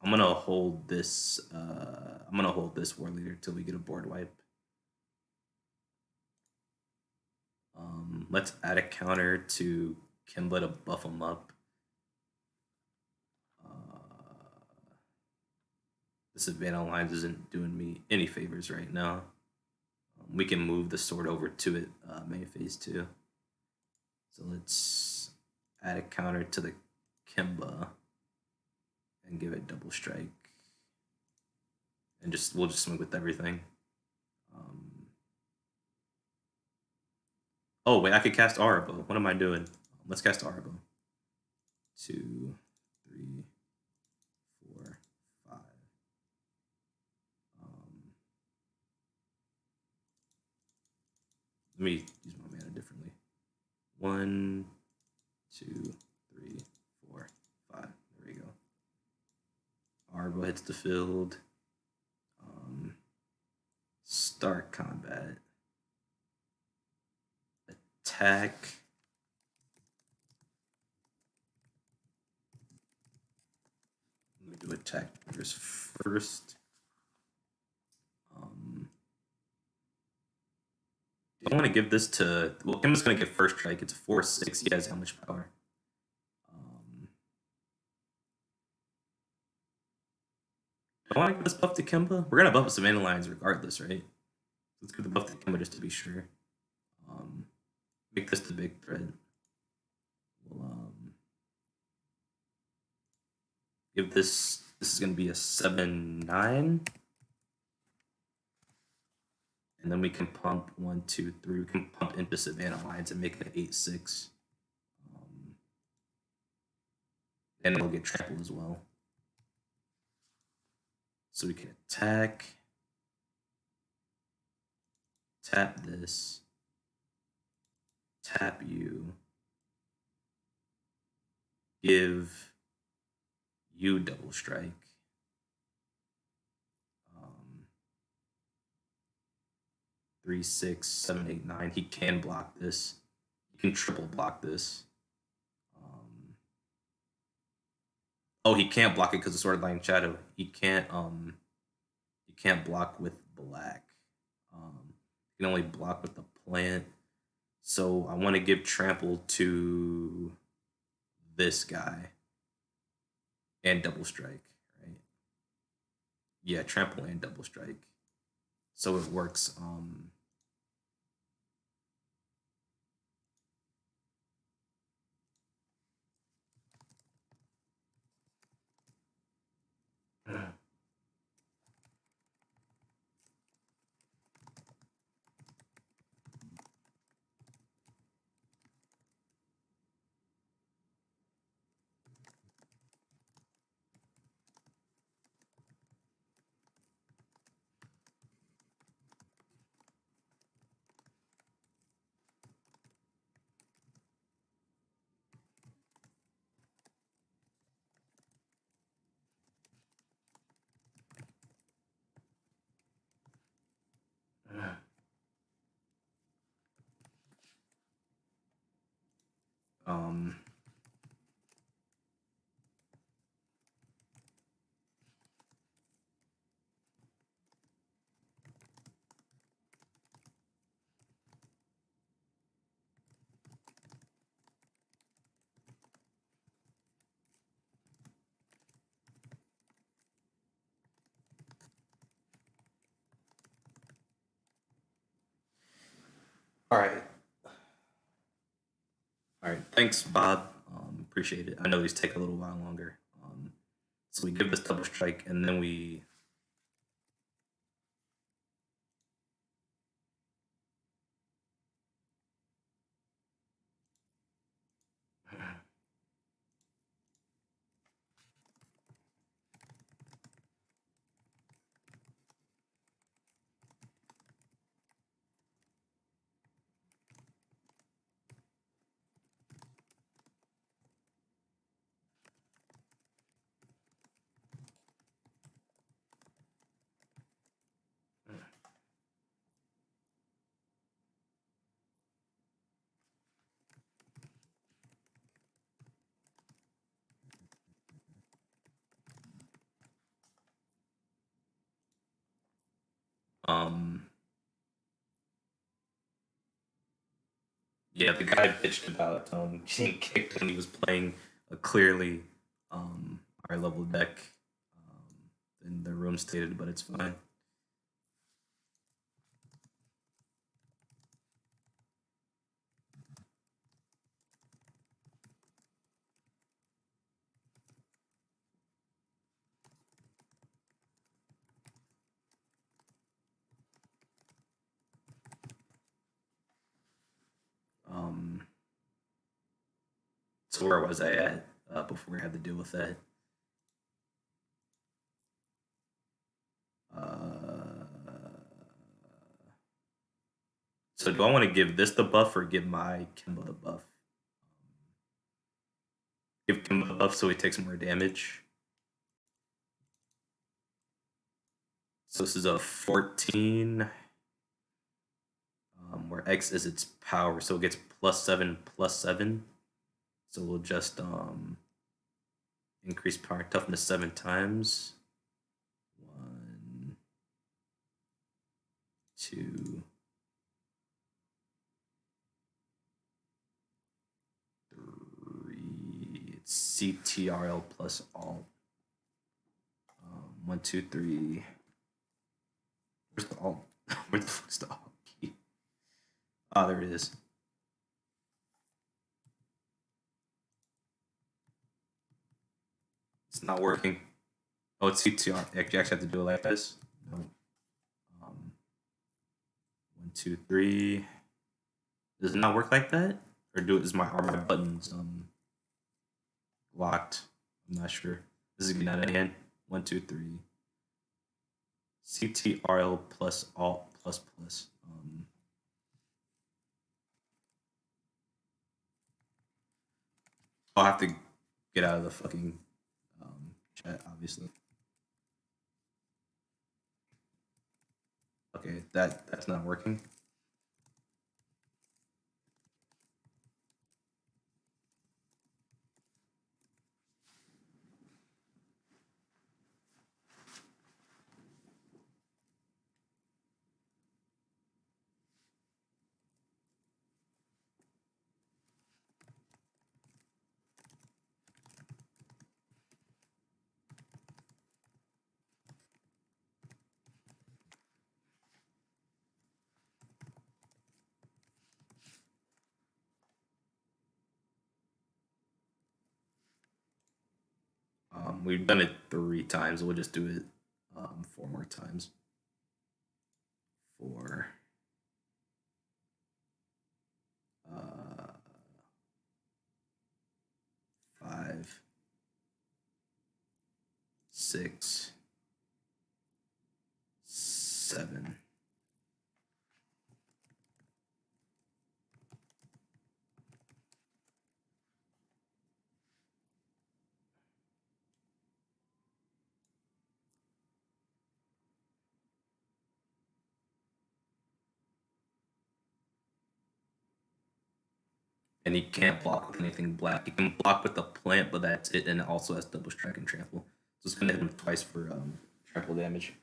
S1: gonna hold this. I'm gonna hold this War Leader till we get a board wipe. Let's add a counter to Kimba to buff him up. This Savannah Lines isn't doing me any favors right now. We can move the sword over to it main phase 2. So let's add a counter to the Kimba and give it double strike. And we'll just swing with everything. Oh wait, I could cast Arabo. What am I doing? Let's cast Arabo. 2, 3, 4, 5. Let me use my mana differently. 1, 2, 3, 4, 5. There we go. Arbo hits the field. Start combat. Attack. Let me do attack first. I want to give this to. Well, Kim's going to get first strike. It's 4/6. He has how much power? Do I want to give this buff to Kimba? We're going to buff the Savannah Lions regardless, right? Let's give the buff to Kimba just to be sure. Make this the big threat. We'll give this. This is going to be a 7/9. And then we can pump 1, 2, 3. We can pump into Savannah Lines and make it an 8/6. And it'll get trampled as well. So we can attack. tap this, tap you, give you double strike. 3, 6, 7, 8, 9. He can block this. He can triple block this. Oh, he can't block it because it's Sword Line Shadow. He can't block with black. He can only block with the plant. So I want to give trample to this guy and double strike, right? Yeah, trample and double strike. So it works. Um, all right. All right. Thanks, Bob. Appreciate it. I know these take a little while longer. So we give this double strike, and then we um yeah, the guy bitched about getting kicked when he was playing a clearly higher level deck than the room stated, but it's fine. So where was I at before I had to deal with that? So do I want to give this the buff or give my Kimbo the buff? Give Kimbo the buff so he takes more damage. So this is a 14, where X is its power, so it gets +7/+7. So we'll just increase power toughness 7 times. 1, 2, 3. It's CTRL plus Alt. 1, 2, 3. Where's the Alt? Where the fuck's the Alt key? Ah, there it is. It's not working. Oh, it's CTR. You actually have to do it like this. No. 1, 2, 3. Does it not work like that? Or are my buttons locked? I'm not sure. This is gonna be 9 again. 1, 2, 3. CTRL plus Alt plus plus. I'll have to get out of the fucking chat, obviously. Okay, that's not working. We've done it 3 times. We'll just do it 4 more times. 4, 5, 6, 7. And he can't block with anything black. He can block with the plant, but that's it, and it also has double strike and trample. So it's gonna hit him twice for trample damage.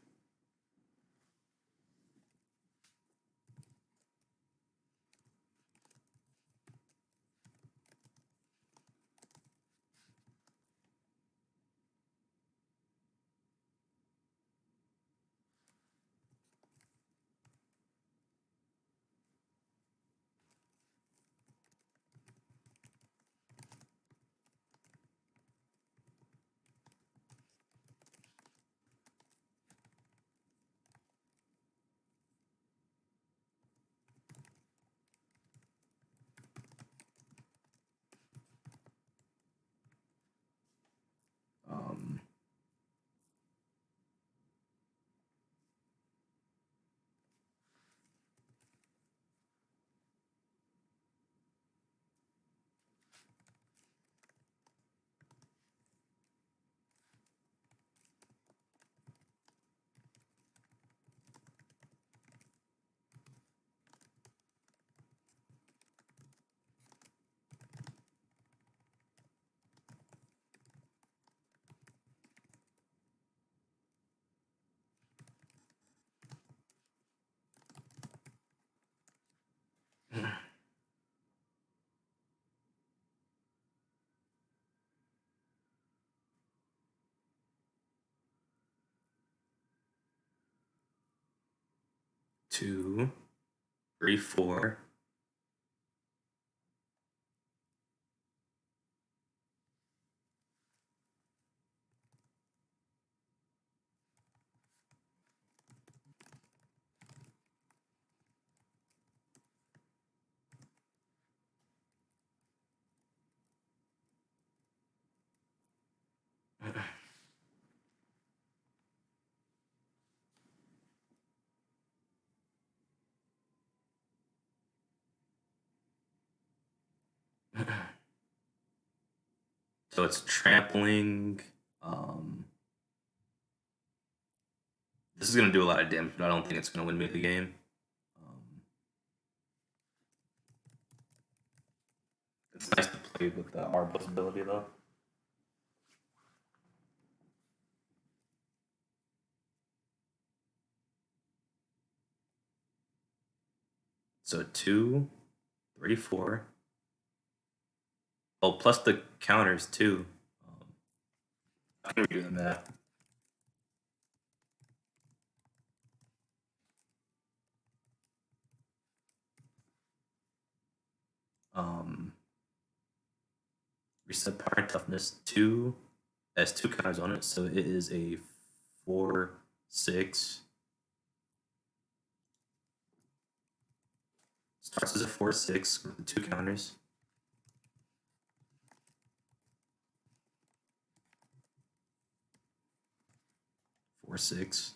S1: Um, 2, 3, 4. So it's trampling. This is gonna do a lot of damage, but I don't think it's gonna win me the game. It's nice to play with the Arbos ability though. So 2, 3, 4. Oh, plus the counters too. I can redo the math. Reset power and toughness 2 has 2 counters on it, so it is a 4, 6. Starts as a 4, 6 with the 2 counters. 4, 6.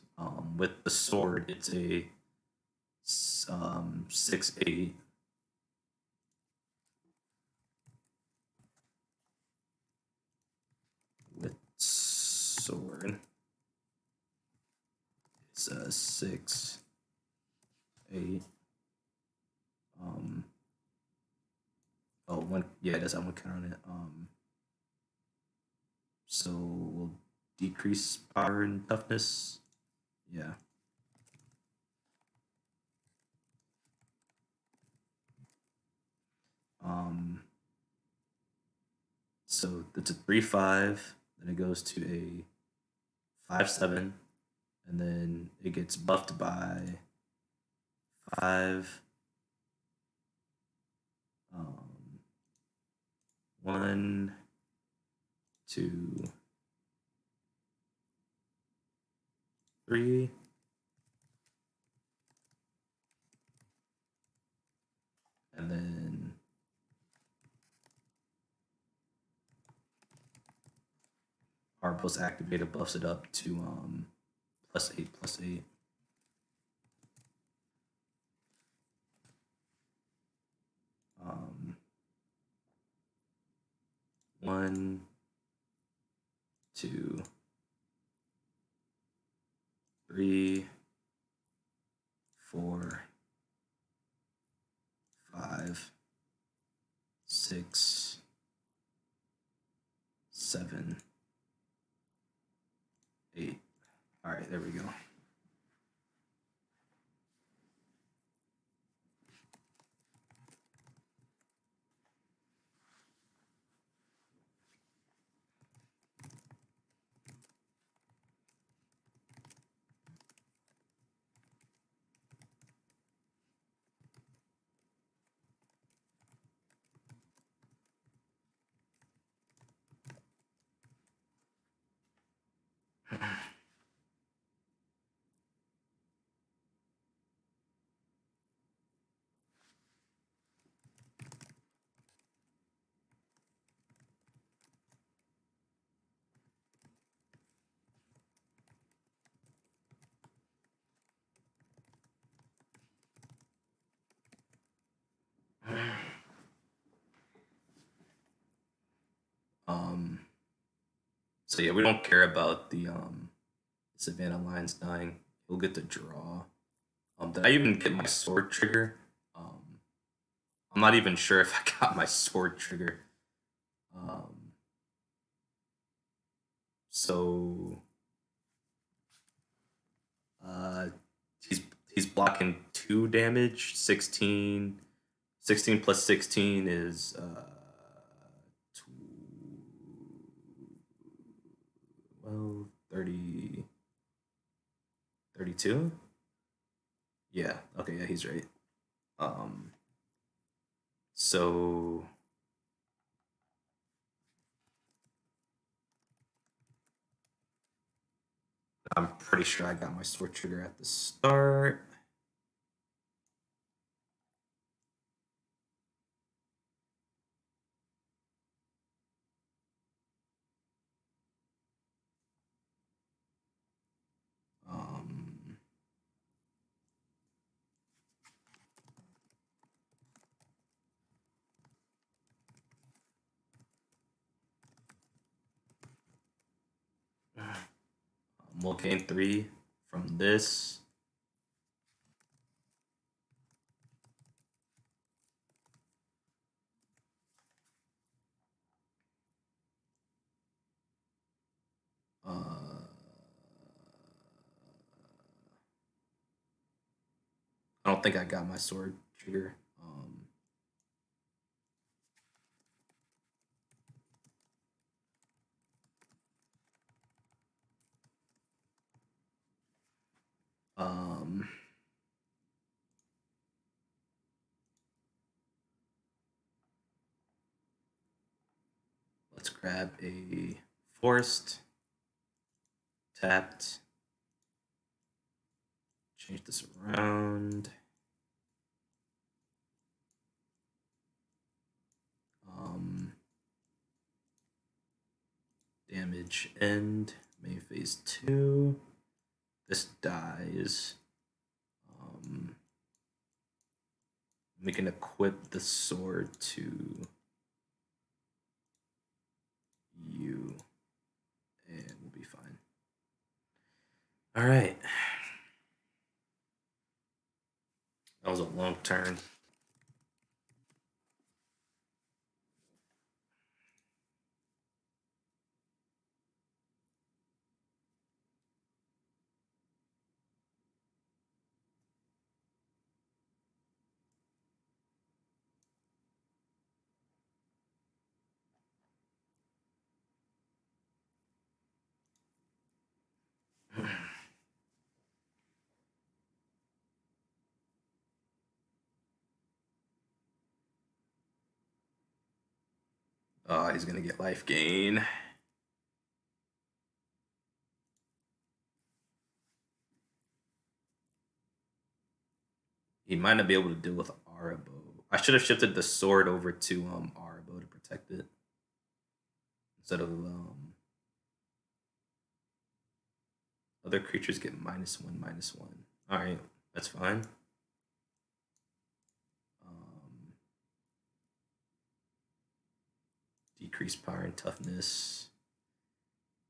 S1: With the sword, it's a 6, 8. sword. It's a 6, 8. Oh, one. Yeah, it does have one counter on it. So we'll decrease power and toughness. Yeah. So it's a 3/5. Then it goes to a 5/7, and then it gets buffed by 5. 1, 2, 3. And then our post activated buffs it up to +8/+8. 1, 2, 3, 4, 5, 6, 7, 8. All right, there we go. So yeah, we don't care about the Savannah Lions dying. He'll get to draw. Did I even get my sword trigger? I'm not even sure if I got my sword trigger. So he's blocking 2 damage. 16 plus 16 is 12, 30, 32. Yeah. Okay. Yeah, he's right. So I'm pretty sure I got my sword trigger at the start. We'll gain 3 from this. I don't think I got my sword trigger. Let's grab a forest, tapped, change this around. Damage end, main phase 2. This dies. We can equip the sword to you, and we'll be fine. All right. That was a long turn. Oh, he's gonna get life gain. He might not be able to deal with Arabo. I should have shifted the sword over to Arabo to protect it instead of other creatures get -1/-1. All right, that's fine. Decrease power and toughness.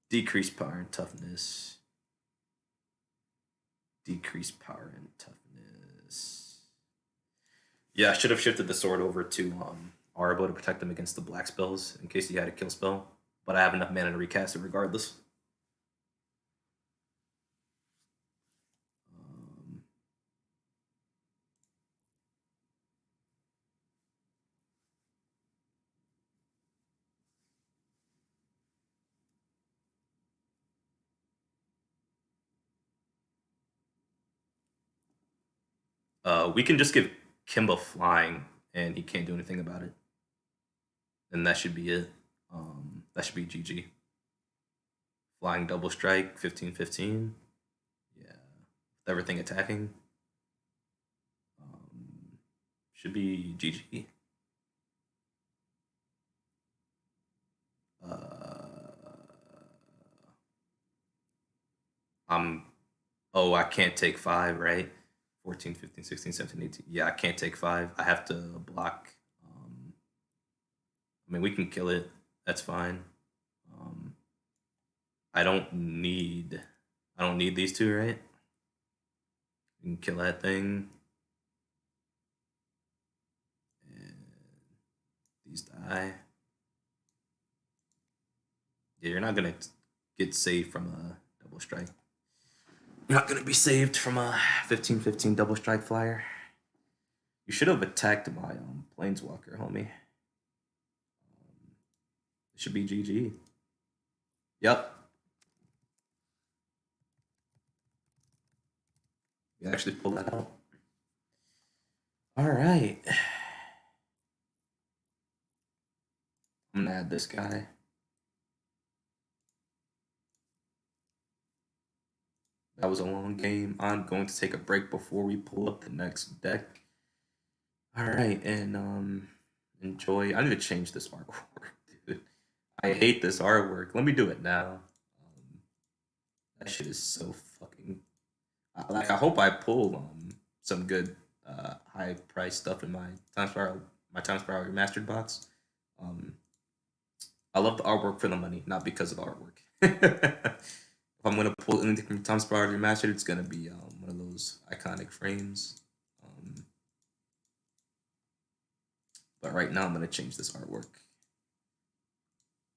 S1: Decrease power and toughness. Decrease power and toughness. Yeah, I should have shifted the sword over to Arabo to protect him against the black spells in case he had a kill spell. But I have enough mana to recast it regardless. We can just give Kimba flying, and he can't do anything about it. And that should be it. That should be GG. Flying double strike, 15/15. Yeah. With everything attacking. Should be GG. Oh, I can't take 5, right? 14, 15, 16, 17, 18. Yeah, I can't take 5. I have to block. I mean, we can kill it. That's fine. I don't need these two, right? We can kill that thing. And these die. Yeah, you're not gonna get saved from a double strike. You're not gonna be saved from a 15/15 double strike flyer. You should have attacked my planeswalker, homie. It should be GG. Yep. You actually pulled that out. All right. I'm gonna add this guy. That was a long game. I'm going to take a break before we pull up the next deck. All right, and enjoy. I need to change this artwork, dude. I hate this artwork. Let me do it now. That shit is so fucking. Like, I hope I pull some good high price stuff in my Times Per Hour remastered box. I love the artwork for the money, not because of the artwork. If I'm gonna pull anything from Times Per Hour remastered, it's gonna be one of those iconic frames. But right now, I'm gonna change this artwork.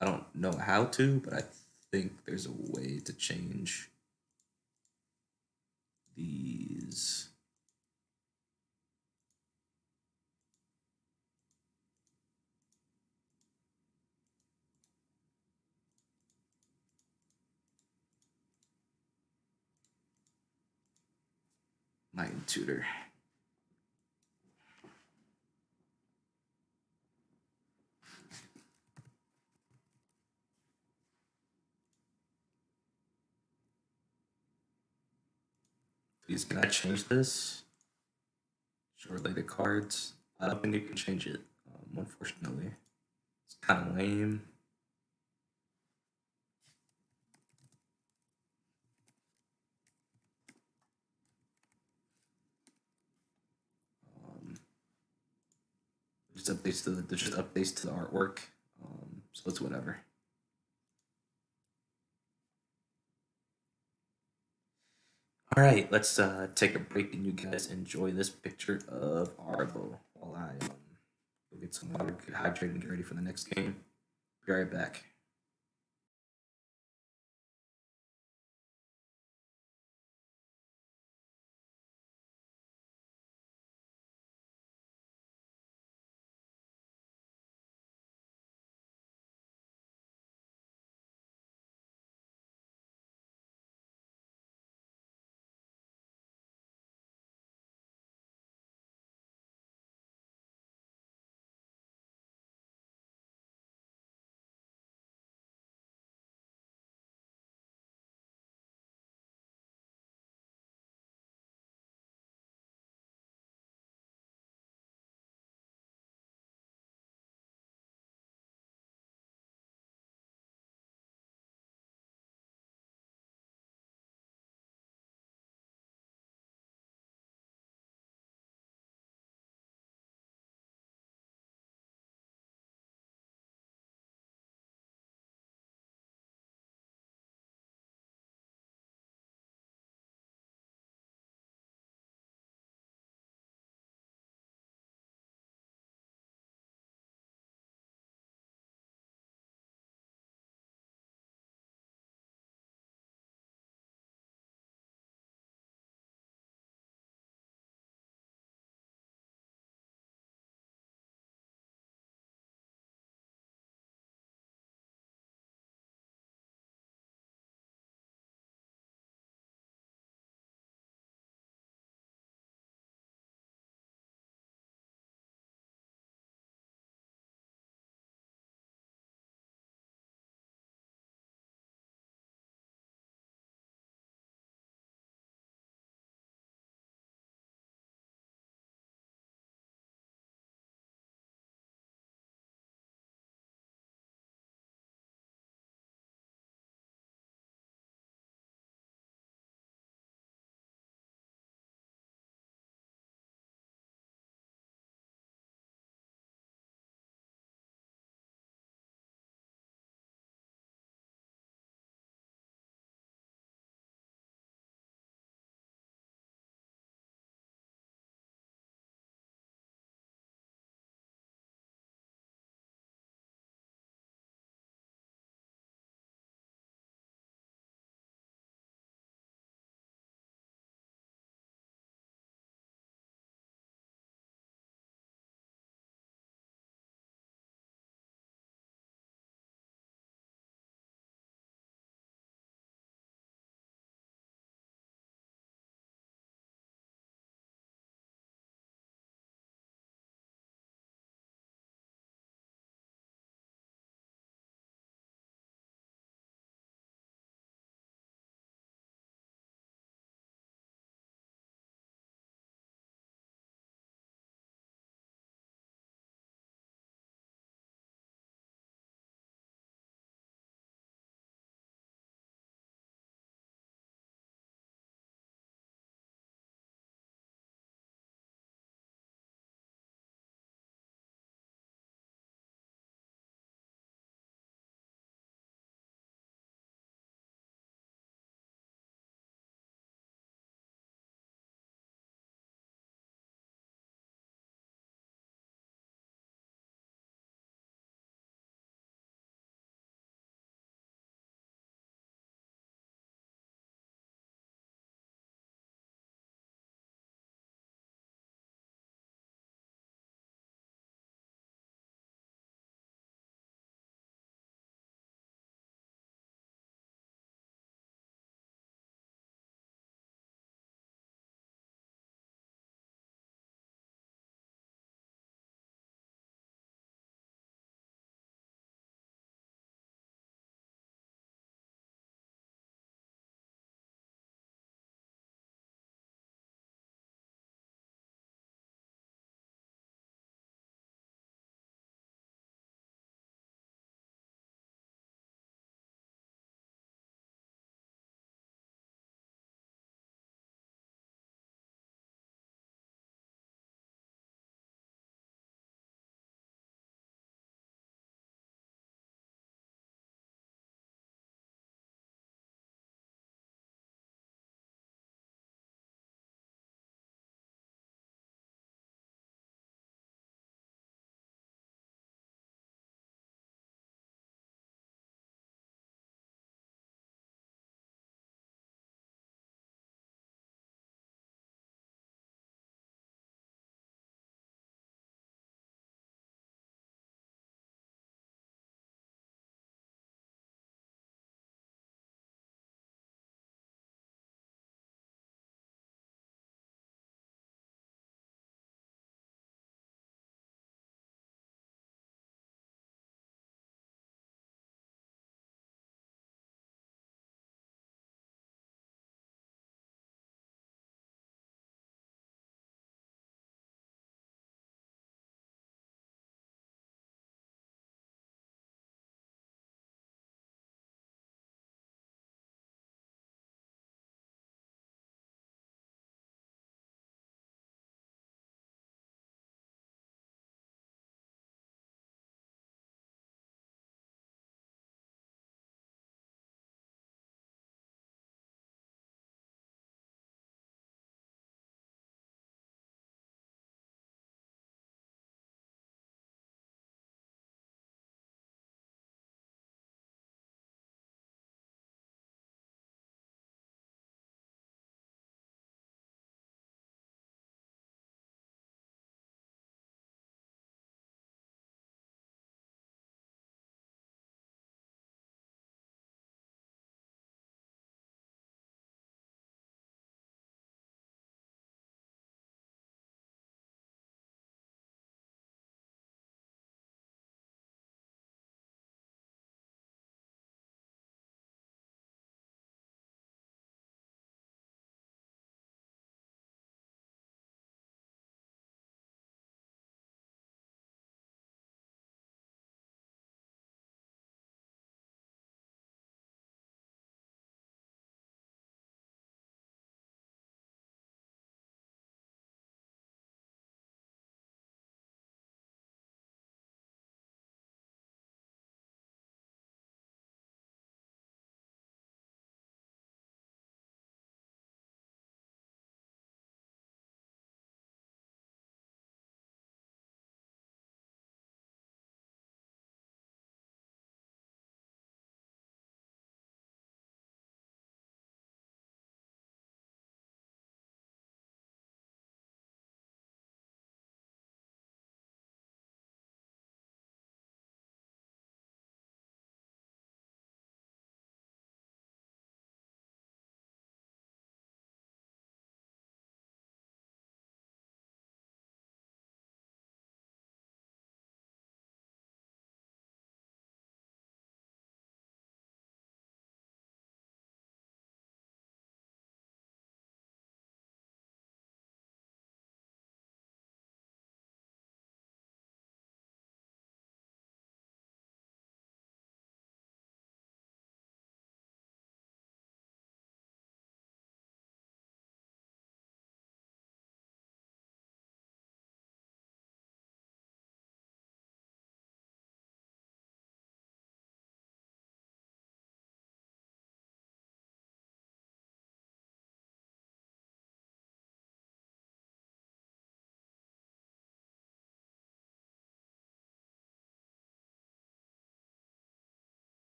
S1: I don't know how to, but I think there's a way to change these. Mind Tutor. Please, can I change this? Short the cards. I don't think you can change it, unfortunately. It's kind of lame. Just updates to the artwork. So it's whatever. All right, let's take a break and you guys enjoy this picture of Arbo while I go get some water, get hydrated, and get ready for the next game. Be right back.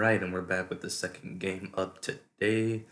S1: right, and we're back with the second game of today.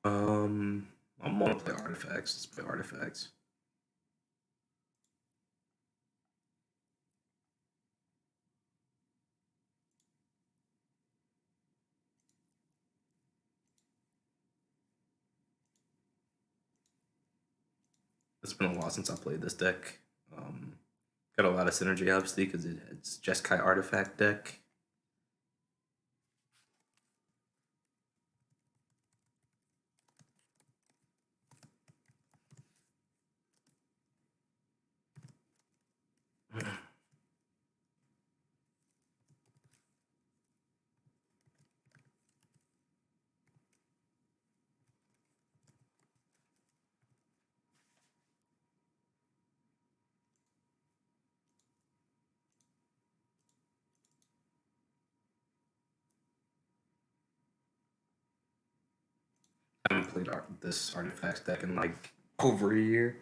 S1: I want to play artifacts. Let's play artifacts. It's been a while since I played this deck. Got a lot of synergy, obviously, because it's Jeskai artifact deck. I haven't played this artifacts deck in like over a year.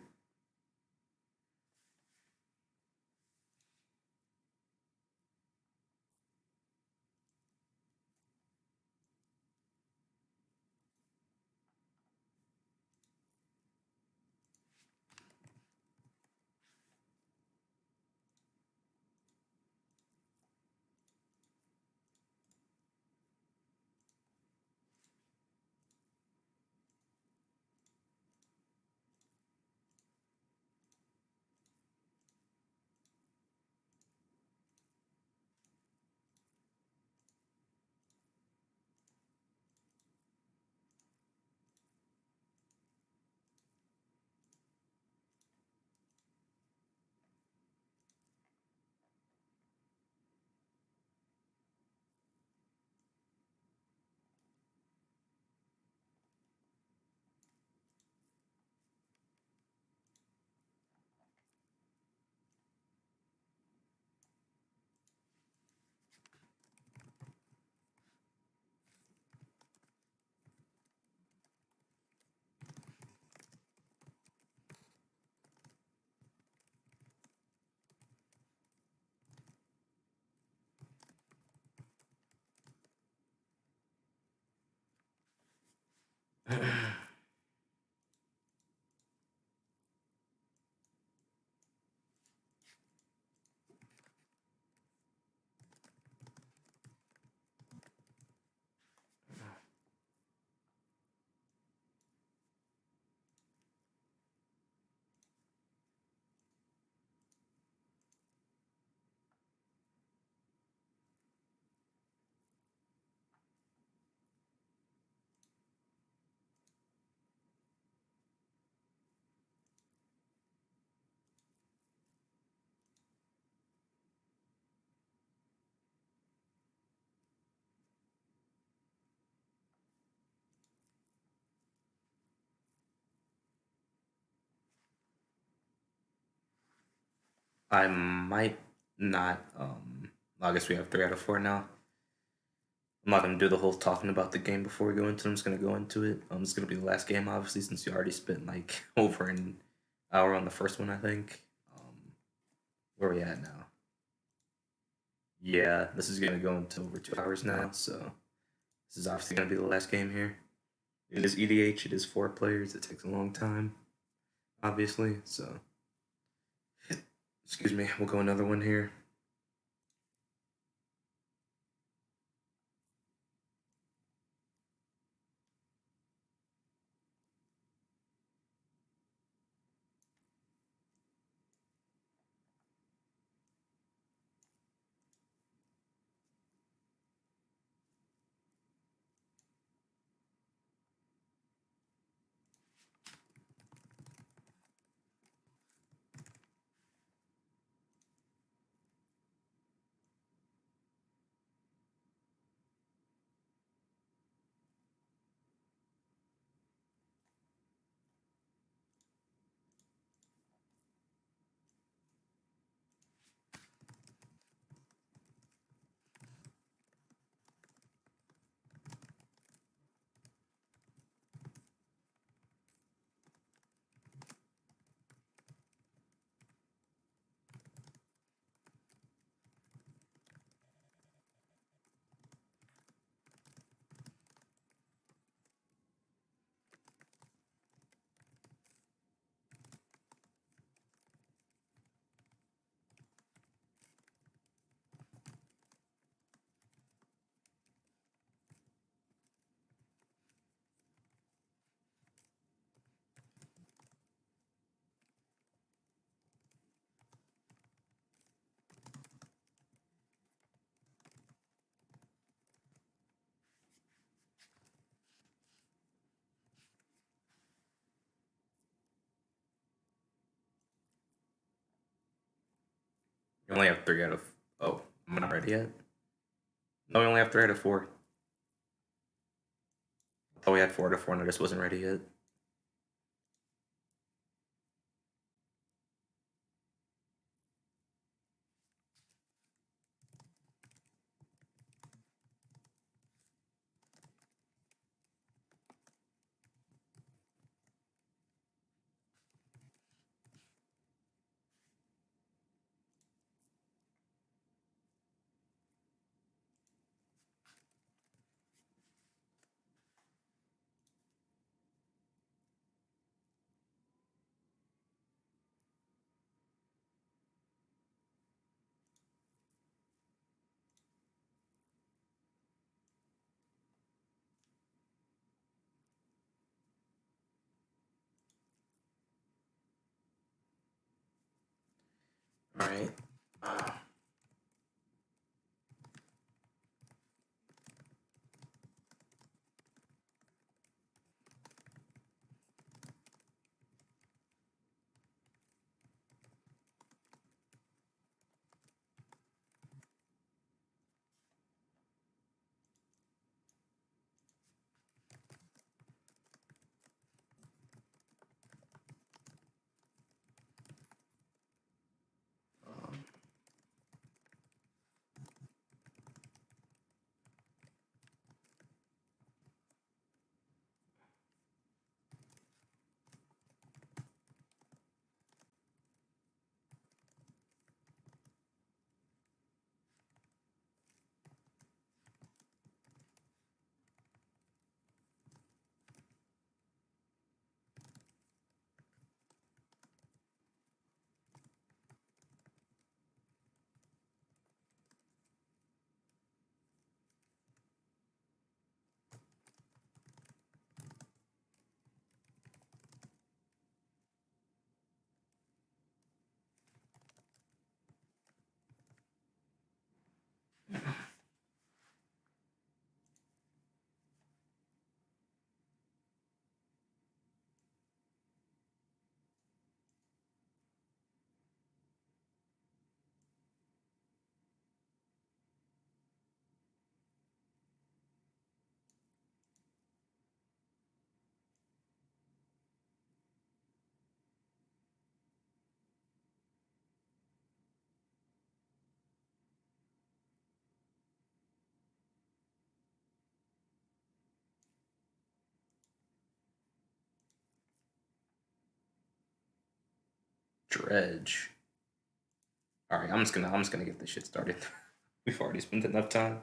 S1: I might not. I guess we have 3 out of 4 now. I'm not gonna do the whole talking about the game before we go into it. I'm just gonna go into it. It's gonna be the last game, obviously, since you already spent like over an hour on the first one, I think. Where are we at now? Yeah, this is gonna go into over 2 hours now, so this is obviously gonna be the last game here. It is EDH. It is 4 players. It takes a long time, obviously. So, excuse me. We'll go another one here. You only have 3 out of... Oh, am I not ready yet? No, we only have 3 out of 4. I thought we had 4 out of 4 and I just wasn't ready yet. All right. Dredge. All right, I'm just gonna get this shit started. We've already spent enough time.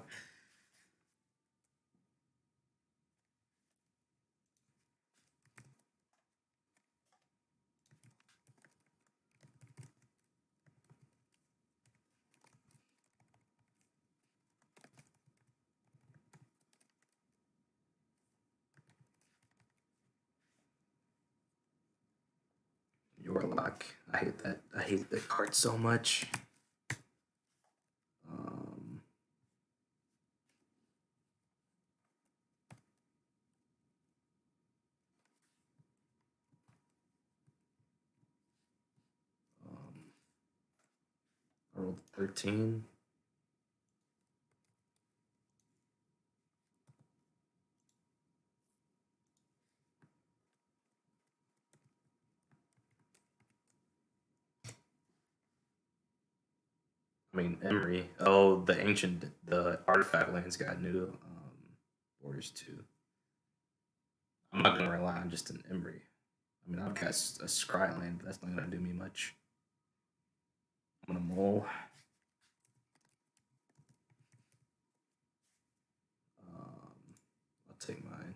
S1: Yorlock. I hate that. I hate that card so much. I rolled 13. I mean, Emery. Oh, the artifact lands got new borders too. I'm not gonna rely on just an Emery. I mean, I've got a Scry land, but that's not gonna do me much. I'm gonna mull. I'll take mine.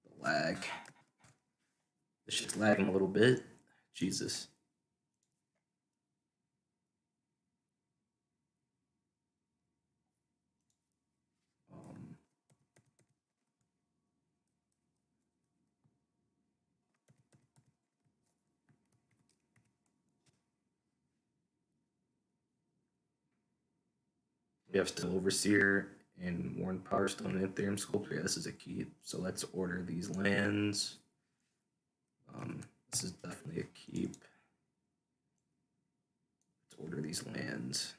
S1: The lag. This shit's lagging a little bit. Jesus. We have still Overseer and Worn Power Stone and Ethereum Sculptor. Yeah, this is a key. So let's order these lands. This is definitely a keep. Let's order these lands.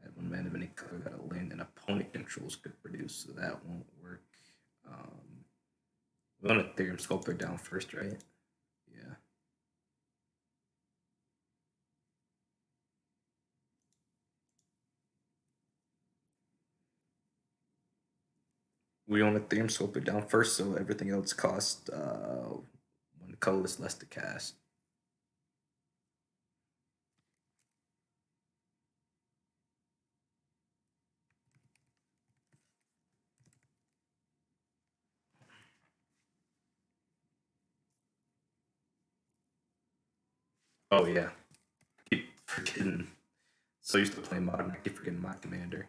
S1: Add 1 mana of any color that a land an opponent controls could produce, so that won't work. We want Ethereum Sculptor down first, right? Yeah. We want Ethereum Sculptor down first, so everything else costs 1 colorless less to cast. Oh yeah, keep forgetting. So used to play Modern, I keep forgetting my commander.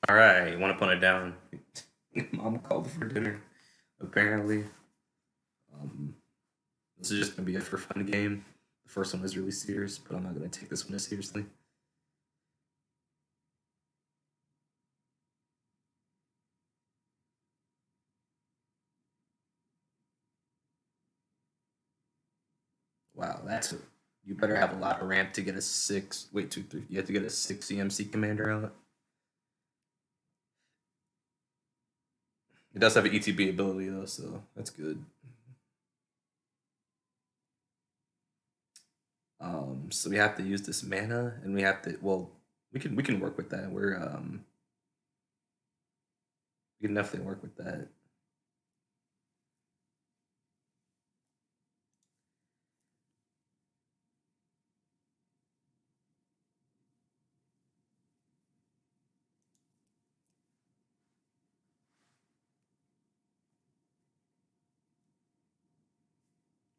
S1: All right, one opponent down. Mom called for dinner. Apparently, this is just gonna be a for fun game. The first one was really serious, but I'm not gonna take this one as seriously. Wow, that's a, you better have a lot of ramp to get a 6. Wait, 2, 3. You have to get a 6 EMC commander out. It does have an ETB ability though, so that's good. So we have to use this mana, and we have to. Well, we can work with that. We can definitely work with that.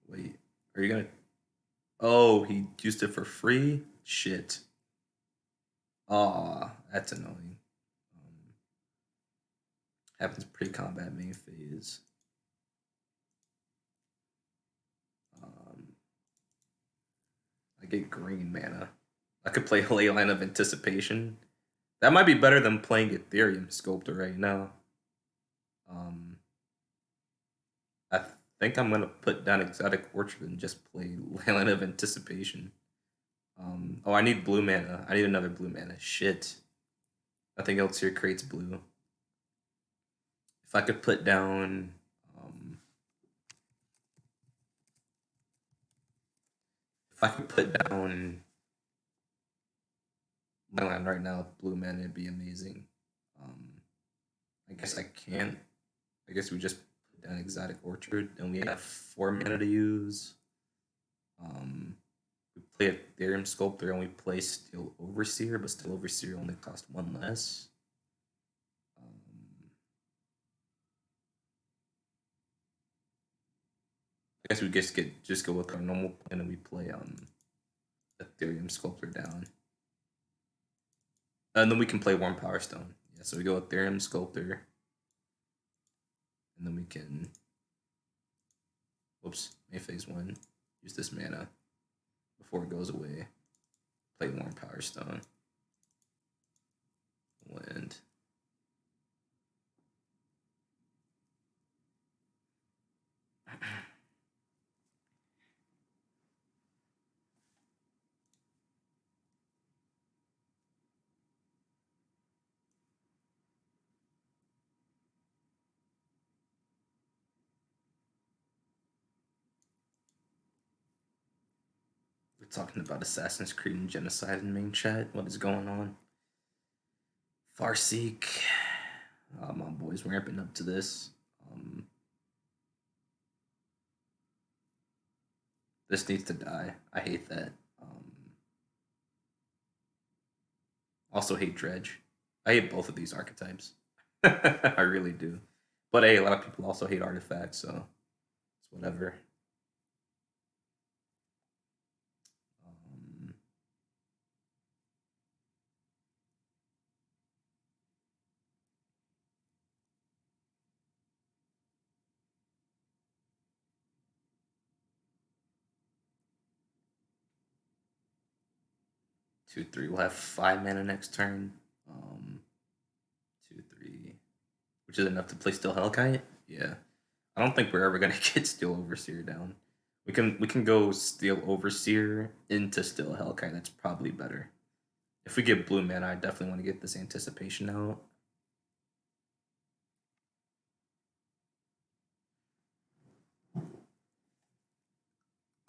S1: Wait, are you gonna? Oh, he used it for free. Shit. Aw, that's annoying. Happens pre-combat main phase. I get green mana. I could play Leyline of Anticipation. That might be better than playing Ethereum Sculptor right now. I think I'm gonna put down Exotic Orchard and just play Leyline of Anticipation. Oh, I need blue mana. I need another blue mana. Shit. Nothing else here creates blue. If I could put down if I could put down my land right now with blue mana, it'd be amazing. I guess I can't. I guess we just put down Exotic Orchard, and we have 4 mana to use. We play Ethereum Sculptor, and we play Steel Overseer, but Steel Overseer only costs 1 less. I guess we just go with our normal plan, and we play Ethereum Sculptor down. And then we can play Warm Power Stone. Yeah, so we go Ethereum Sculptor. And then we can, whoops, main phase 1, use this mana before it goes away. Play Warm Power Stone. Wind. We're talking about Assassin's Creed and genocide in main chat. What is going on? Farseek. My boys ramping up to this. This needs to die. I hate that. Also hate Dredge. I hate both of these archetypes. I really do. But hey, a lot of people also hate artifacts, so it's whatever. 2/3. We'll have 5 mana next turn. 2/3, which is enough to play Still Hellkite. Yeah, I don't think we're ever gonna get Steel Overseer down. We can go Steel Overseer into Still Hellkite. That's probably better. If we get blue mana, I definitely want to get this Anticipation out.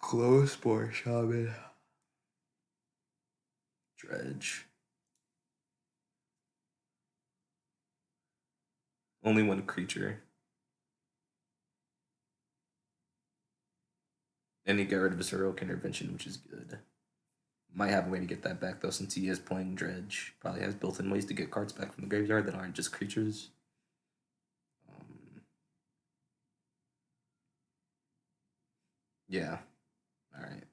S1: Close Spore Shaman. Dredge. Only one creature. And he got rid of his Heroic Intervention, which is good. Might have a way to get that back, though, since he is playing Dredge. Probably has built-in ways to get cards back from the graveyard that aren't just creatures. Yeah. Alright.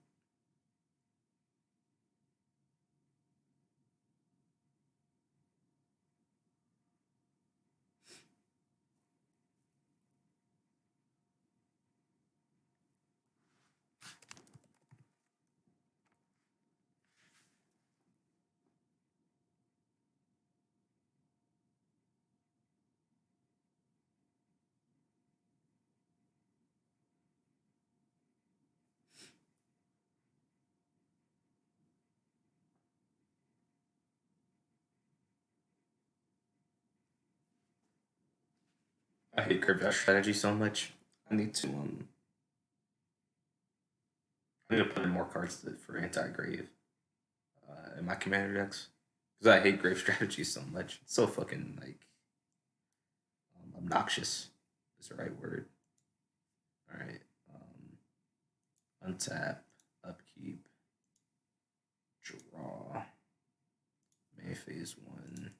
S1: I hate graveyard strategy so much. I need to put in more cards for anti-grave in my commander decks. Because I hate grave strategy so much. It's so fucking like obnoxious is the right word. Alright. Untap, upkeep, draw. May phase 1.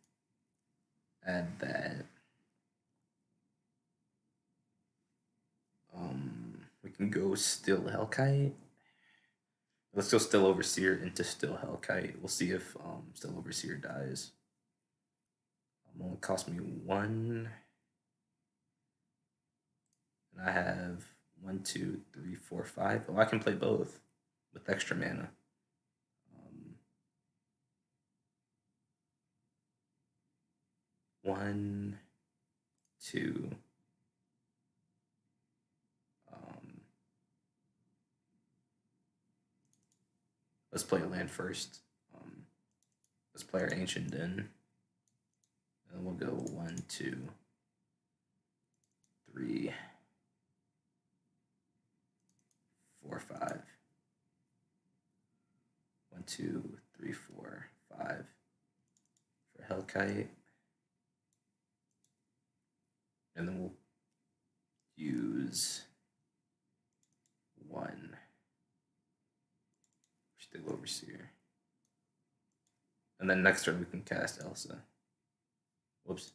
S1: Add that. We can go Still Hellkite. Let's go Still Overseer into Still Hellkite. We'll see if Still Overseer dies. Only cost me 1. And I have 1, 2, 3, 4, 5. Oh, I can play both with extra mana. 1, 2. Let's play a land first. Let's play our Ancient Den. And we'll go 1, 2, 3, 4, 5. 1, 2, 3, 4, 5 for Hellkite. And then we'll use 1 Still Overseer. And then next turn we can cast Elsa. Whoops.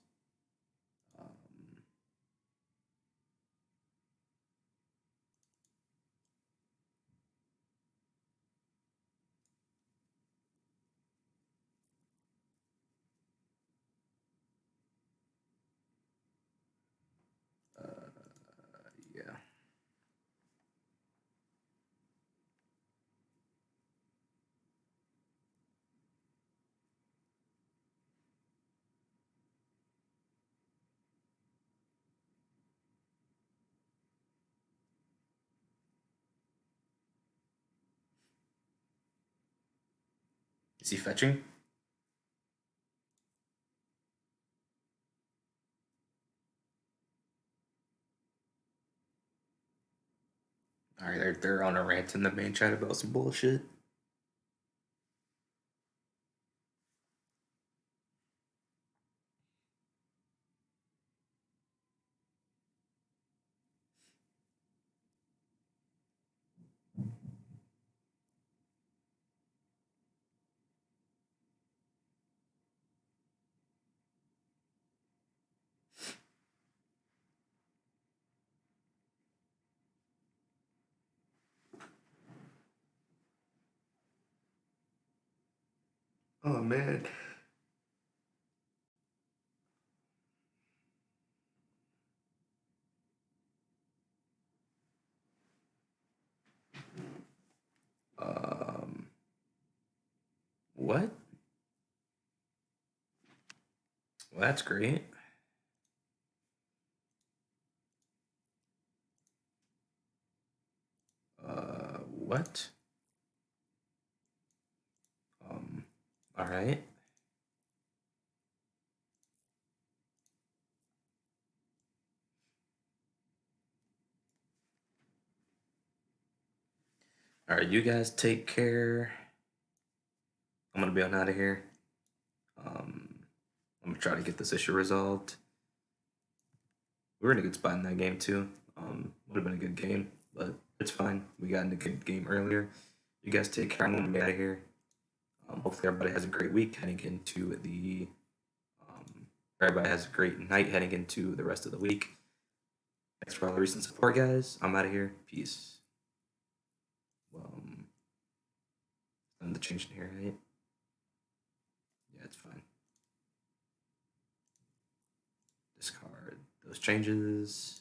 S1: Yeah. Is he fetching? Alright, they're on a rant in the main chat about some bullshit. Oh man. What? Well, that's great. What? All right. All right, you guys take care. I'm gonna be on out of here. I'm gonna try to get this issue resolved. We were in a good spot in that game too. Would have been a good game, but it's fine. We got in a good game earlier. You guys take care. I'm gonna be out of here. Hopefully everybody has a great week heading into the. Everybody has a great night heading into the rest of the week. Thanks for all the recent support, guys. I'm out of here. Peace. Nothing to change in here, right? Yeah, it's fine. Discard those changes.